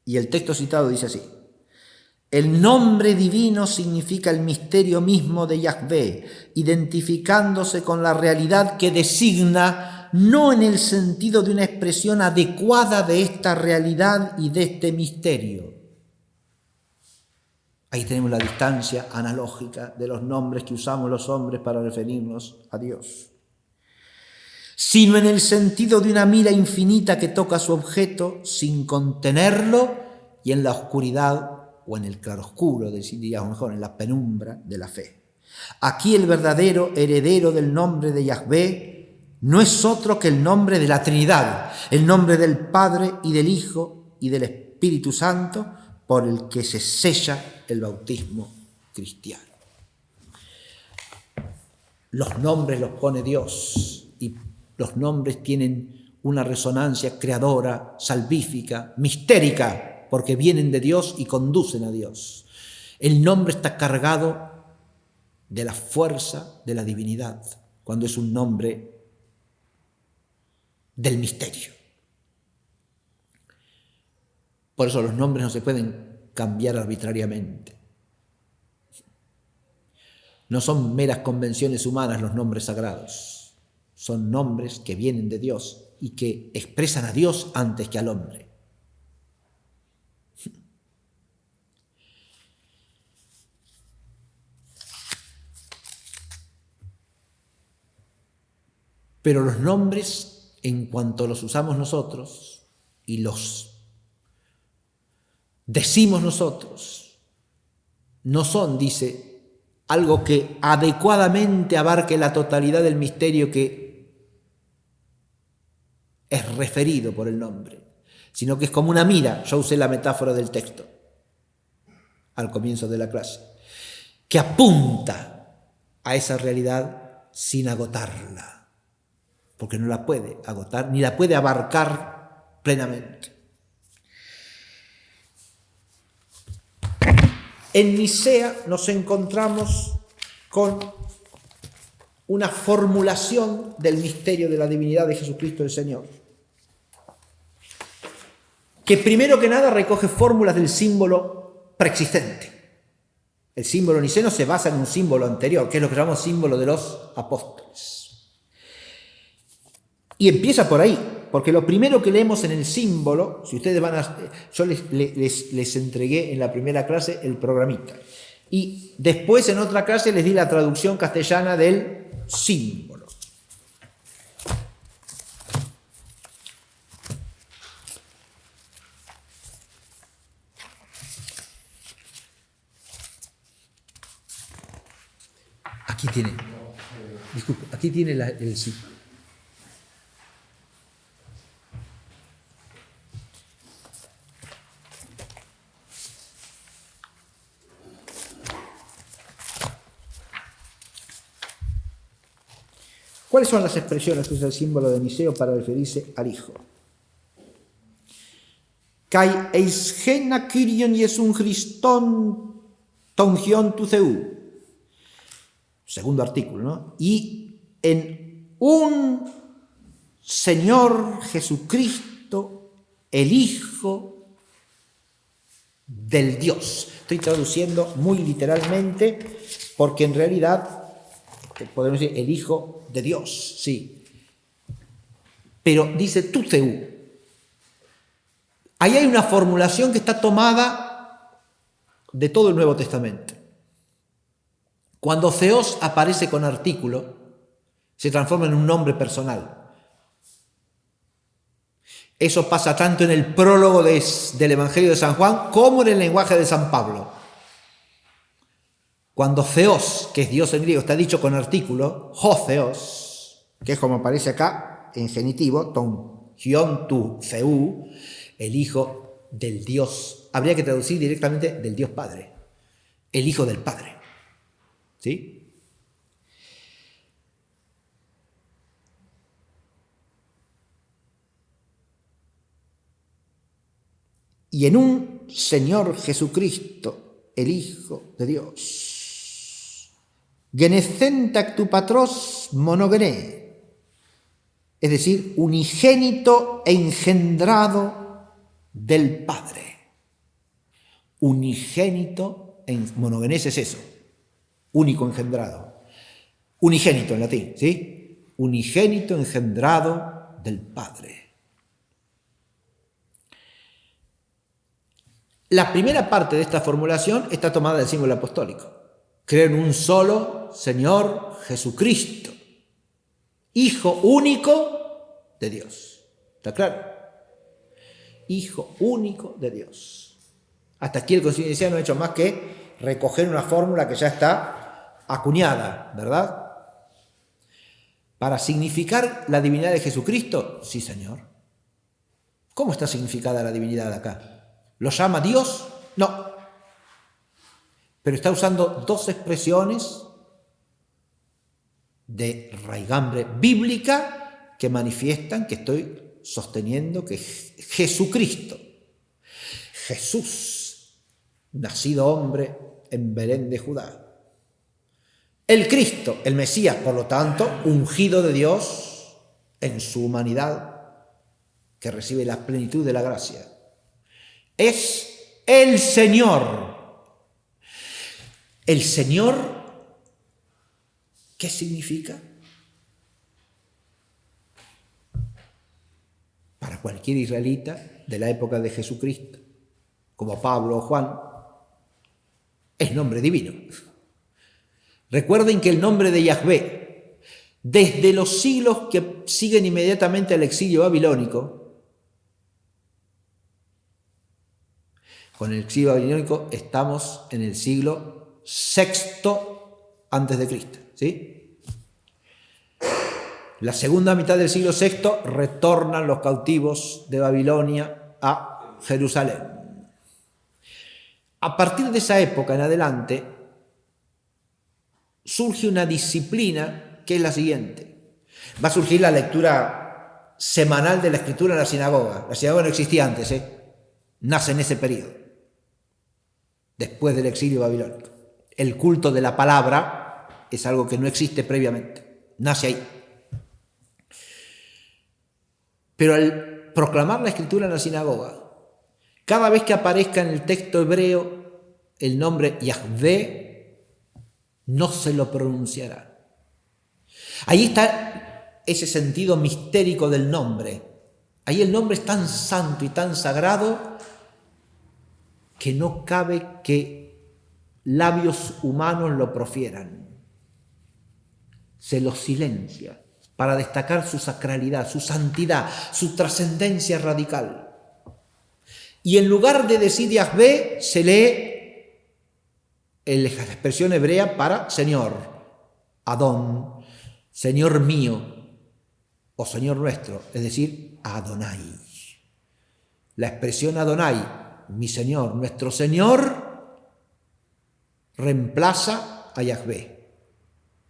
Y el texto citado dice así: el nombre divino significa el misterio mismo de Yahvé, identificándose con la realidad que designa, no en el sentido de una expresión adecuada de esta realidad y de este misterio. Ahí tenemos la distancia analógica de los nombres que usamos los hombres para referirnos a Dios. Sino en el sentido de una mira infinita que toca su objeto sin contenerlo y en la oscuridad o en el claroscuro, diríamos mejor, en la penumbra de la fe. Aquí el verdadero heredero del nombre de Yahvé no es otro que el nombre de la Trinidad, el nombre del Padre y del Hijo y del Espíritu Santo, por el que se sella el bautismo cristiano. Los nombres los pone Dios y los nombres tienen una resonancia creadora, salvífica, mistérica, porque vienen de Dios y conducen a Dios. El nombre está cargado de la fuerza de la divinidad, cuando es un nombre del misterio. Por eso los nombres no se pueden cambiar arbitrariamente. No son meras convenciones humanas los nombres sagrados. Son nombres que vienen de Dios y que expresan a Dios antes que al hombre. Pero los nombres, en cuanto los usamos nosotros y los decimos nosotros, no son, dice, algo que adecuadamente abarque la totalidad del misterio que es referido por el nombre, sino que es como una mira. Yo usé la metáfora del texto al comienzo de la clase, que apunta a esa realidad sin agotarla, porque no la puede agotar ni la puede abarcar plenamente. En Nicea nos encontramos con una formulación del misterio de la divinidad de Jesucristo el Señor, que primero que nada recoge fórmulas del símbolo preexistente. El símbolo niceno se basa en un símbolo anterior, que es lo que llamamos símbolo de los apóstoles. Y empieza por ahí, porque lo primero que leemos en el símbolo, si ustedes van a... Yo les entregué en la primera clase el programita. Y después en otra clase les di la traducción castellana del símbolo. Aquí tiene, disculpe, aquí tiene el símbolo. ¿Cuáles son las expresiones que usa el símbolo de Niceo para referirse al Hijo? Kai eisgena Kyrion Iesun Christon tongion tu Theu. Segundo artículo, ¿no? Y en un Señor Jesucristo, el Hijo del Dios. Estoy traduciendo muy literalmente porque en realidad podemos decir el Hijo de Dios, sí. Pero dice tu Theu. Ahí hay una formulación que está tomada de todo el Nuevo Testamento. Cuando Theos aparece con artículo, se transforma en un nombre personal. Eso pasa tanto en el prólogo del Evangelio de San Juan como en el lenguaje de San Pablo. Cuando Theos, que es Dios en griego, está dicho con artículo, ho Theos, que es como aparece acá en genitivo, ton hion tu Theu, el Hijo del Dios. Habría que traducir directamente del Dios Padre, el Hijo del Padre. ¿Sí? Y en un Señor Jesucristo, el Hijo de Dios, genecenta tu patros monogené, es decir, unigénito e engendrado del Padre. Unigénito, monogenés es eso. Único engendrado. Unigénito en latín, ¿sí? Unigénito engendrado del Padre. La primera parte de esta formulación está tomada del símbolo apostólico. Creo en un solo Señor Jesucristo, Hijo único de Dios. ¿Está claro? Hijo único de Dios. Hasta aquí el Concilio Niceno no ha hecho más que recoger una fórmula que ya está acuñada, ¿verdad? ¿Para significar la divinidad de Jesucristo? Sí, Señor. ¿Cómo está significada la divinidad acá? ¿Lo llama Dios? No. Pero está usando dos expresiones de raigambre bíblica que manifiestan que estoy sosteniendo que Jesucristo, Jesús, nacido hombre en Belén de Judá, el Cristo, el Mesías, por lo tanto, ungido de Dios en su humanidad, que recibe la plenitud de la gracia, es el Señor. El Señor, ¿qué significa? Para cualquier israelita de la época de Jesucristo, como Pablo o Juan, es nombre divino. Recuerden que el nombre de Yahvé, desde los siglos que siguen inmediatamente al exilio babilónico, con el exilio babilónico estamos en el siglo VI antes de Cristo, ¿sí? La segunda mitad del siglo VI retornan los cautivos de Babilonia a Jerusalén. A partir de esa época en adelante surge una disciplina que es la siguiente. Va a surgir la lectura semanal de la Escritura en la sinagoga. La sinagoga no existía antes, nace en ese periodo, después del exilio babilónico. El culto de la palabra es algo que no existe previamente, nace ahí. Pero al proclamar la Escritura en la sinagoga, Cada vez que aparezca en el texto hebreo el nombre Yahvé, no se lo pronunciará. Ahí está ese sentido mistérico del nombre. Ahí el nombre es tan santo y tan sagrado que no cabe que labios humanos lo profieran. Se lo silencia para destacar su sacralidad, su santidad, su trascendencia radical. Y en lugar de decir Yahvé, se lee la expresión hebrea para Señor, Adón, Señor mío o Señor nuestro, es decir, Adonai. La expresión Adonai, mi Señor, nuestro Señor, reemplaza a Yahvé.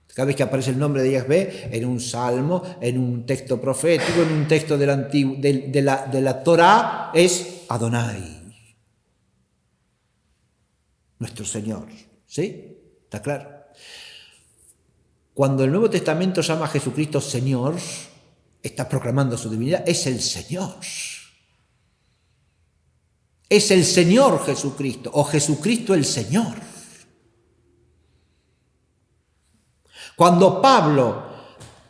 Cada vez que aparece el nombre de Yahvé en un salmo, en un texto profético, en un texto de la Torá, es Adonai, nuestro Señor. ¿Sí? ¿Está claro? Cuando el Nuevo Testamento llama a Jesucristo Señor, está proclamando su divinidad, es el Señor. Es el Señor Jesucristo, o Jesucristo el Señor. Cuando Pablo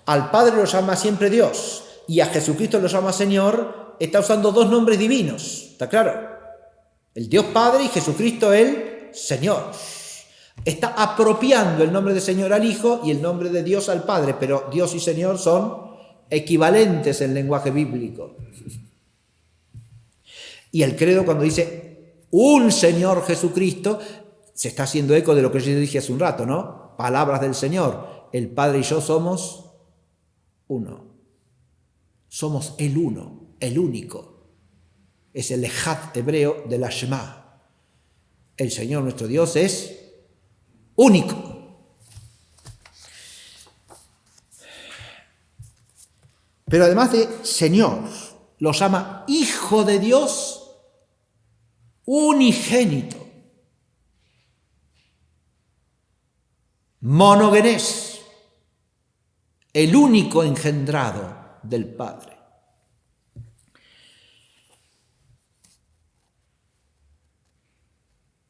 al Padre lo llama siempre Dios y a Jesucristo lo llama Señor, está usando dos nombres divinos, ¿está claro? El Dios Padre y Jesucristo el Señor. Está apropiando el nombre de Señor al Hijo y el nombre de Dios al Padre, pero Dios y Señor son equivalentes en lenguaje bíblico. Y el credo, cuando dice un Señor Jesucristo, se está haciendo eco de lo que yo dije hace un rato, ¿no? Palabras del Señor. El Padre y yo somos uno. Somos el uno, el único. Es el ejad hebreo de la Shema. El Señor nuestro Dios es único. Pero además de Señor, lo llama Hijo de Dios unigénito. Monogenes. El único engendrado del Padre.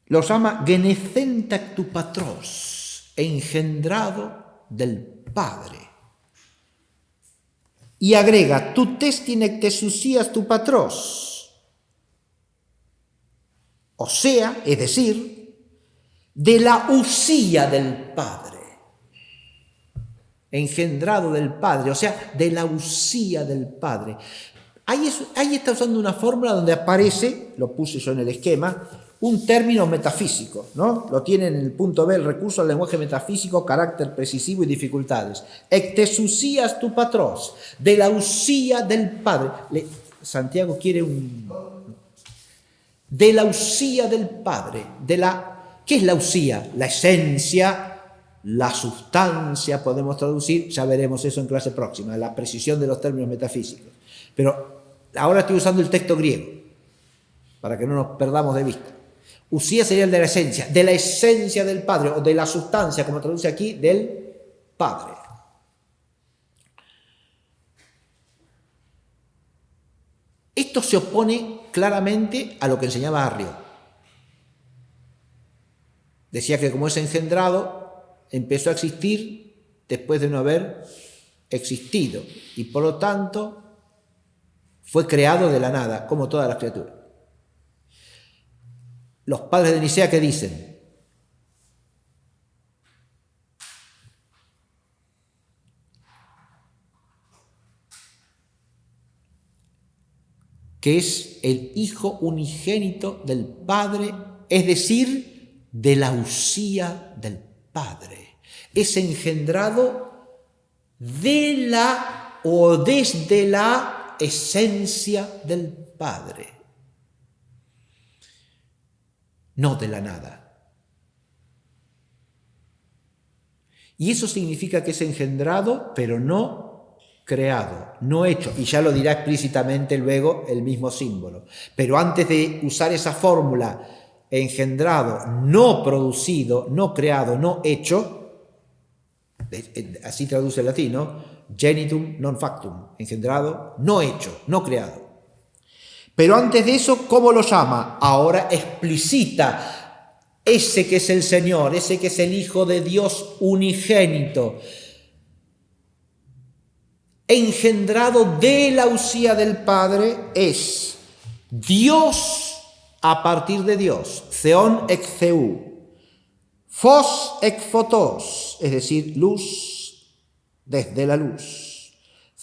Lo llama Genecentactupatros, engendrado del Padre. Y agrega, tu testinectesusías tu patros. O sea, es decir, de la usía del Padre. Engendrado del Padre, o sea, de la usía del Padre. Ahí está usando una fórmula donde aparece, lo puse yo en el esquema, un término metafísico, ¿no? Lo tiene en el punto B, el recurso al lenguaje metafísico, carácter precisivo y dificultades. Ectesusías tu patros, de la usía del Padre. Santiago quiere de la usía del Padre, ¿qué es la usía? La esencia, la sustancia, podemos traducir, ya veremos eso en clase próxima, la precisión de los términos metafísicos. Pero ahora estoy usando el texto griego, para que no nos perdamos de vista. Usía sería el de la esencia del Padre, o de la sustancia, como traduce aquí, del Padre. Esto se opone claramente a lo que enseñaba Arrio. Decía que como es engendrado, empezó a existir después de no haber existido, y por lo tanto fue creado de la nada, como todas las criaturas. Los padres de Nicea, ¿qué dicen? Que es el Hijo unigénito del Padre, es decir, de la usía del Padre. Es engendrado de la o desde la esencia del Padre. No de la nada. Y eso significa que es engendrado, pero no creado, no hecho. Y ya lo dirá explícitamente luego el mismo símbolo. Pero antes de usar esa fórmula, engendrado, no producido, no creado, no hecho, así traduce el latín, ¿no? Genitum non factum, engendrado, no hecho, no creado. Pero antes de eso, ¿cómo lo llama? Ahora explicita ese que es el Señor, ese que es el Hijo de Dios unigénito, engendrado de la usía del Padre, es Dios a partir de Dios, Theon ex Theou, Phos ex Photos, es decir, luz desde la luz,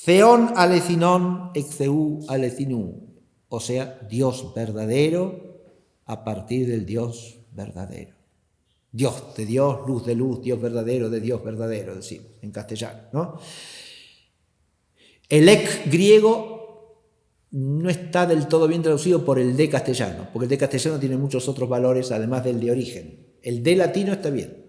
Theon alethinon ex Theou alethinou, o sea, Dios verdadero a partir del Dios verdadero. Dios de Dios, luz de luz, Dios verdadero de Dios verdadero, decimos en castellano, ¿no? El ek griego no está del todo bien traducido por el de castellano, porque el de castellano tiene muchos otros valores además del de origen. El de latino está bien.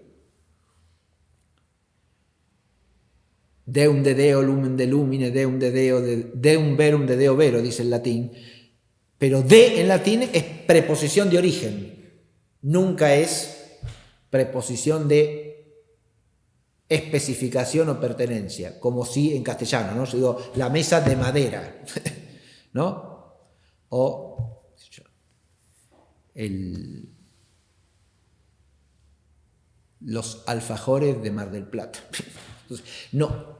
Deum de deo, lumen de lumine, deum de deo, deum verum de deo vero, dice el latín. Pero de en latín es preposición de origen, nunca es preposición de especificación o pertenencia, como si en castellano, ¿no? Yo digo, la mesa de madera, ¿no? O los alfajores de Mar del Plata. Entonces, no.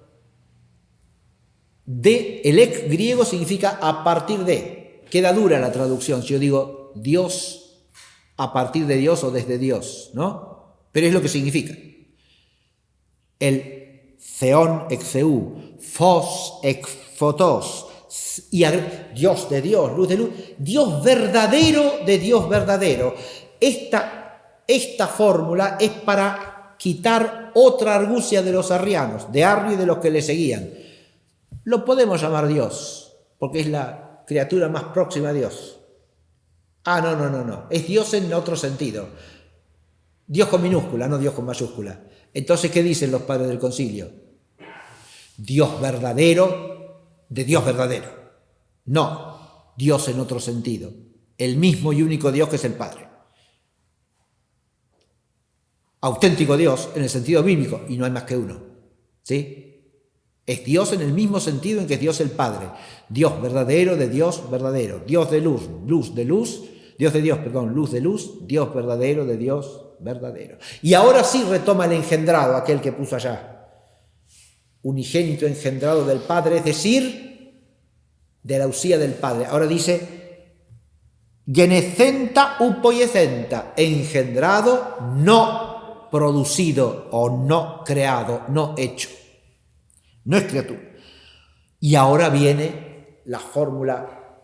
El ek griego significa a partir de. Queda dura la traducción si yo digo Dios a partir de Dios o desde Dios, ¿no? Pero es lo que significa. El Theon ex Theou, Phos ex Photos, y Dios de Dios, luz de luz, Dios verdadero de Dios verdadero. Esta fórmula es para quitar otra argucia de los arrianos, de Arrio y de los que le seguían. Lo podemos llamar Dios, porque es la criatura más próxima a Dios. No. Es Dios en otro sentido. Dios con minúscula, no Dios con mayúscula. Entonces, ¿qué dicen los padres del concilio? Dios verdadero de Dios verdadero. No, Dios en otro sentido. El mismo y único Dios que es el Padre. Auténtico Dios en el sentido bíblico, y no hay más que uno. ¿Sí? Es Dios en el mismo sentido en que es Dios el Padre. Dios verdadero de Dios verdadero. Dios de luz, luz de luz. Dios de Dios, perdón, luz de luz. Dios verdadero de Dios verdadero. Y ahora sí retoma el engendrado, aquel que puso allá. Unigénito engendrado del Padre, es decir, de la usía del Padre. Ahora dice, genecenta upoiecenta, engendrado, no producido o no creado, no hecho. No es criatura. Y ahora viene la fórmula,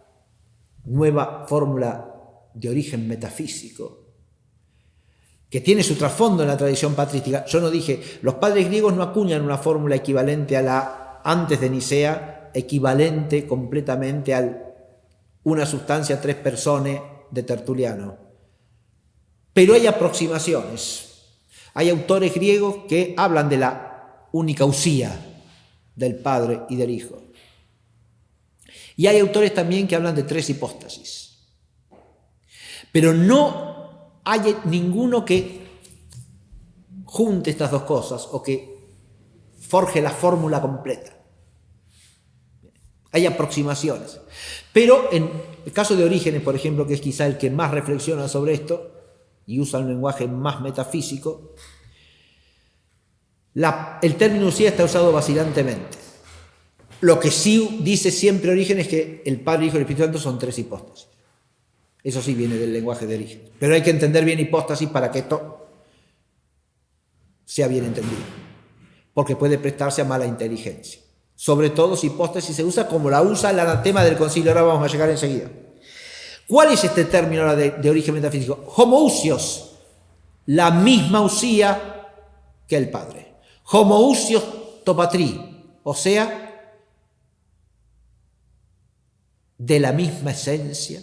nueva fórmula de origen metafísico, que tiene su trasfondo en la tradición patrística. Yo no dije, los padres griegos no acuñan una fórmula equivalente a la antes de Nicea, equivalente completamente a una sustancia, tres personas de Tertuliano. Pero hay aproximaciones. Hay autores griegos que hablan de la única usía del Padre y del Hijo. Y hay autores también que hablan de tres hipóstasis. Pero no hay ninguno que junte estas dos cosas o que forje la fórmula completa. Hay aproximaciones. Pero en el caso de Orígenes, por ejemplo, que es quizá el que más reflexiona sobre esto y usa un lenguaje más metafísico, el término usía está usado vacilantemente. Lo que sí dice siempre Orígenes es que el Padre, Hijo y el Espíritu Santo son tres hipóstasis. Eso sí viene del lenguaje de Orígenes. Pero hay que entender bien hipóstasis para que esto sea bien entendido. Porque puede prestarse a mala inteligencia. Sobre todo si hipóstasis se usa como la usa el anatema del concilio. Ahora vamos a llegar enseguida. ¿Cuál es este término ahora de origen metafísico? Homoousios. La misma usía que el Padre. Homoousios topatrí. O sea, de la misma esencia,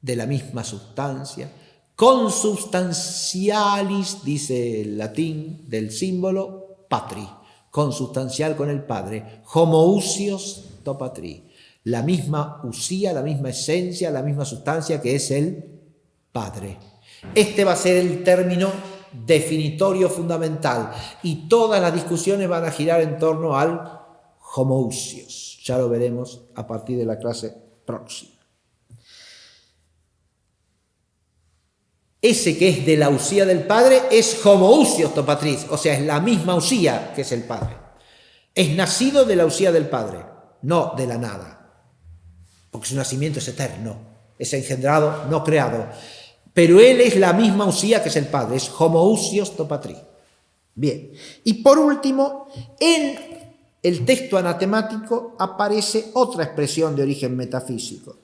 de la misma sustancia, consubstantialis, dice el latín del símbolo, patri, consubstancial con el Padre, homoousios to patri, la misma usía, la misma esencia, la misma sustancia que es el Padre. Este va a ser el término definitorio fundamental y todas las discusiones van a girar en torno al homoousios. Ya lo veremos a partir de la clase próxima. ese que es de la usía del Padre es homoousios to patris, o sea, es la misma usía que es el Padre. Es nacido de la usía del Padre, no de la nada, porque su nacimiento es eterno, es engendrado, no creado. Pero él es la misma usía que es el Padre, es homoousios to patris. Bien, y por último, en el texto anatemático aparece otra expresión de origen metafísico.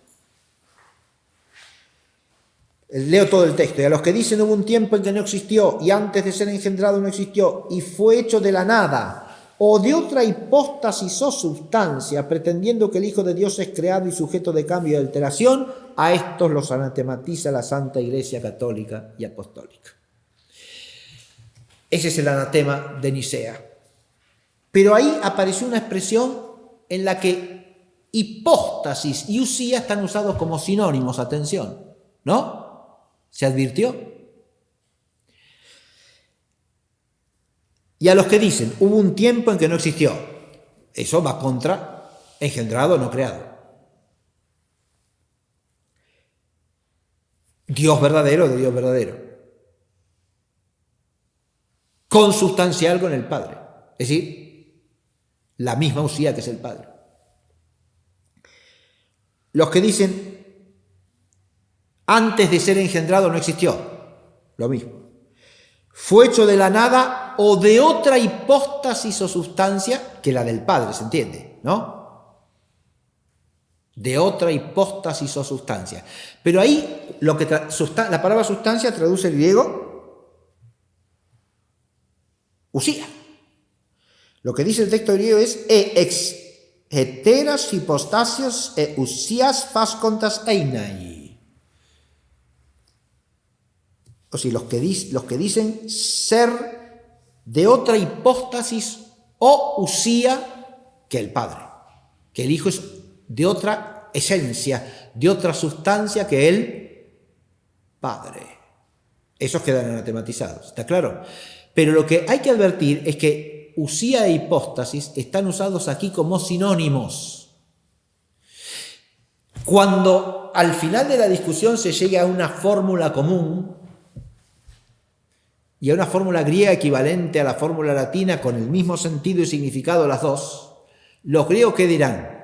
Leo todo el texto. Y a los que dicen hubo un tiempo en que no existió y antes de ser engendrado no existió y fue hecho de la nada o de otra hipóstasis o sustancia, pretendiendo que el Hijo de Dios es creado y sujeto de cambio y alteración, a estos los anatematiza la Santa Iglesia Católica y Apostólica. Ese es el anatema de Nicea. Pero ahí apareció una expresión en la que hipóstasis y usía están usados como sinónimos, atención, ¿no? ¿Se advirtió? Y a los que dicen, hubo un tiempo en que no existió, eso va contra engendrado, no creado. Dios verdadero de Dios verdadero. Consubstancial con el Padre. Es decir, la misma usía que es el Padre. Los que dicen, antes de ser engendrado no existió, lo mismo. Fue hecho de la nada o de otra hipóstasis o sustancia que la del Padre, ¿se entiende? ¿No? De otra hipóstasis o sustancia. Pero ahí lo que la palabra sustancia traduce el griego usía. Lo que dice el texto griego es ex heteras hipostasios usías fascontas einai. O sea, los que dicen ser de otra hipóstasis o usía que el Padre, que el Hijo es de otra esencia, de otra sustancia que el Padre. Esos quedan anatematizados, ¿está claro? Pero lo que hay que advertir es que usía e hipóstasis están usados aquí como sinónimos. Cuando al final de la discusión se llegue a una fórmula común, y a una fórmula griega equivalente a la fórmula latina con el mismo sentido y significado las dos, los griegos ¿qué dirán?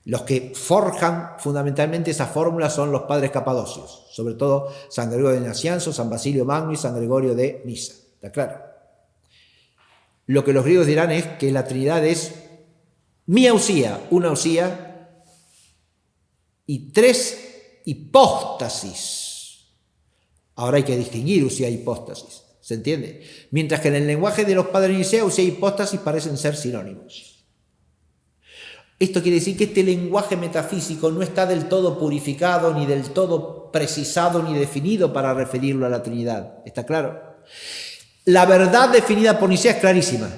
Los que forjan fundamentalmente esa fórmula son los padres capadocios, sobre todo San Gregorio de Nacianzo, San Basilio Magno y San Gregorio de Nisa. ¿Está claro? Lo que los griegos dirán es que la Trinidad es miausía, una usía y tres hipóstasis. Ahora hay que distinguir usía e hipóstasis. ¿Se entiende? Mientras que en el lenguaje de los padres de Nicea, usía e hipóstasis parecen ser sinónimos. Esto quiere decir que este lenguaje metafísico no está del todo purificado, ni del todo precisado, ni definido para referirlo a la Trinidad. ¿Está claro? La verdad definida por Nicea es clarísima.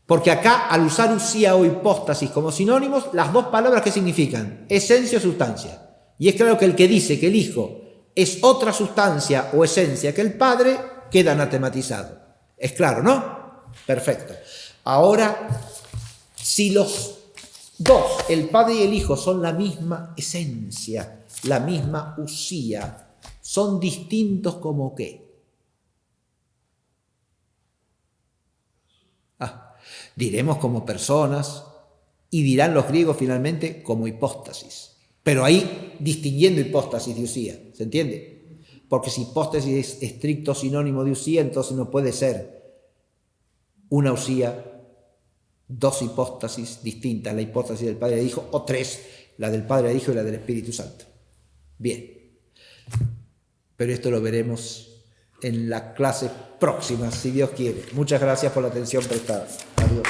Porque acá, al usar usía o hipóstasis como sinónimos, las dos palabras ¿qué significan? Esencia o sustancia. Y es claro que el que dice que el Hijo es otra sustancia o esencia que el Padre, queda anatematizado. ¿Es claro, no? Perfecto. Ahora, si los dos, el Padre y el Hijo, son la misma esencia, la misma usía, ¿son distintos como qué? Diremos como personas y dirán los griegos finalmente como hipóstasis. Pero ahí distinguiendo hipóstasis de usía, ¿se entiende? Porque si hipóstasis es estricto sinónimo de usía, entonces no puede ser una usía, dos hipóstasis distintas, la hipóstasis del Padre y del Hijo, o tres, la del Padre y del Hijo y la del Espíritu Santo. Bien, pero esto lo veremos en la clase próxima, si Dios quiere. Muchas gracias por la atención prestada. Adiós.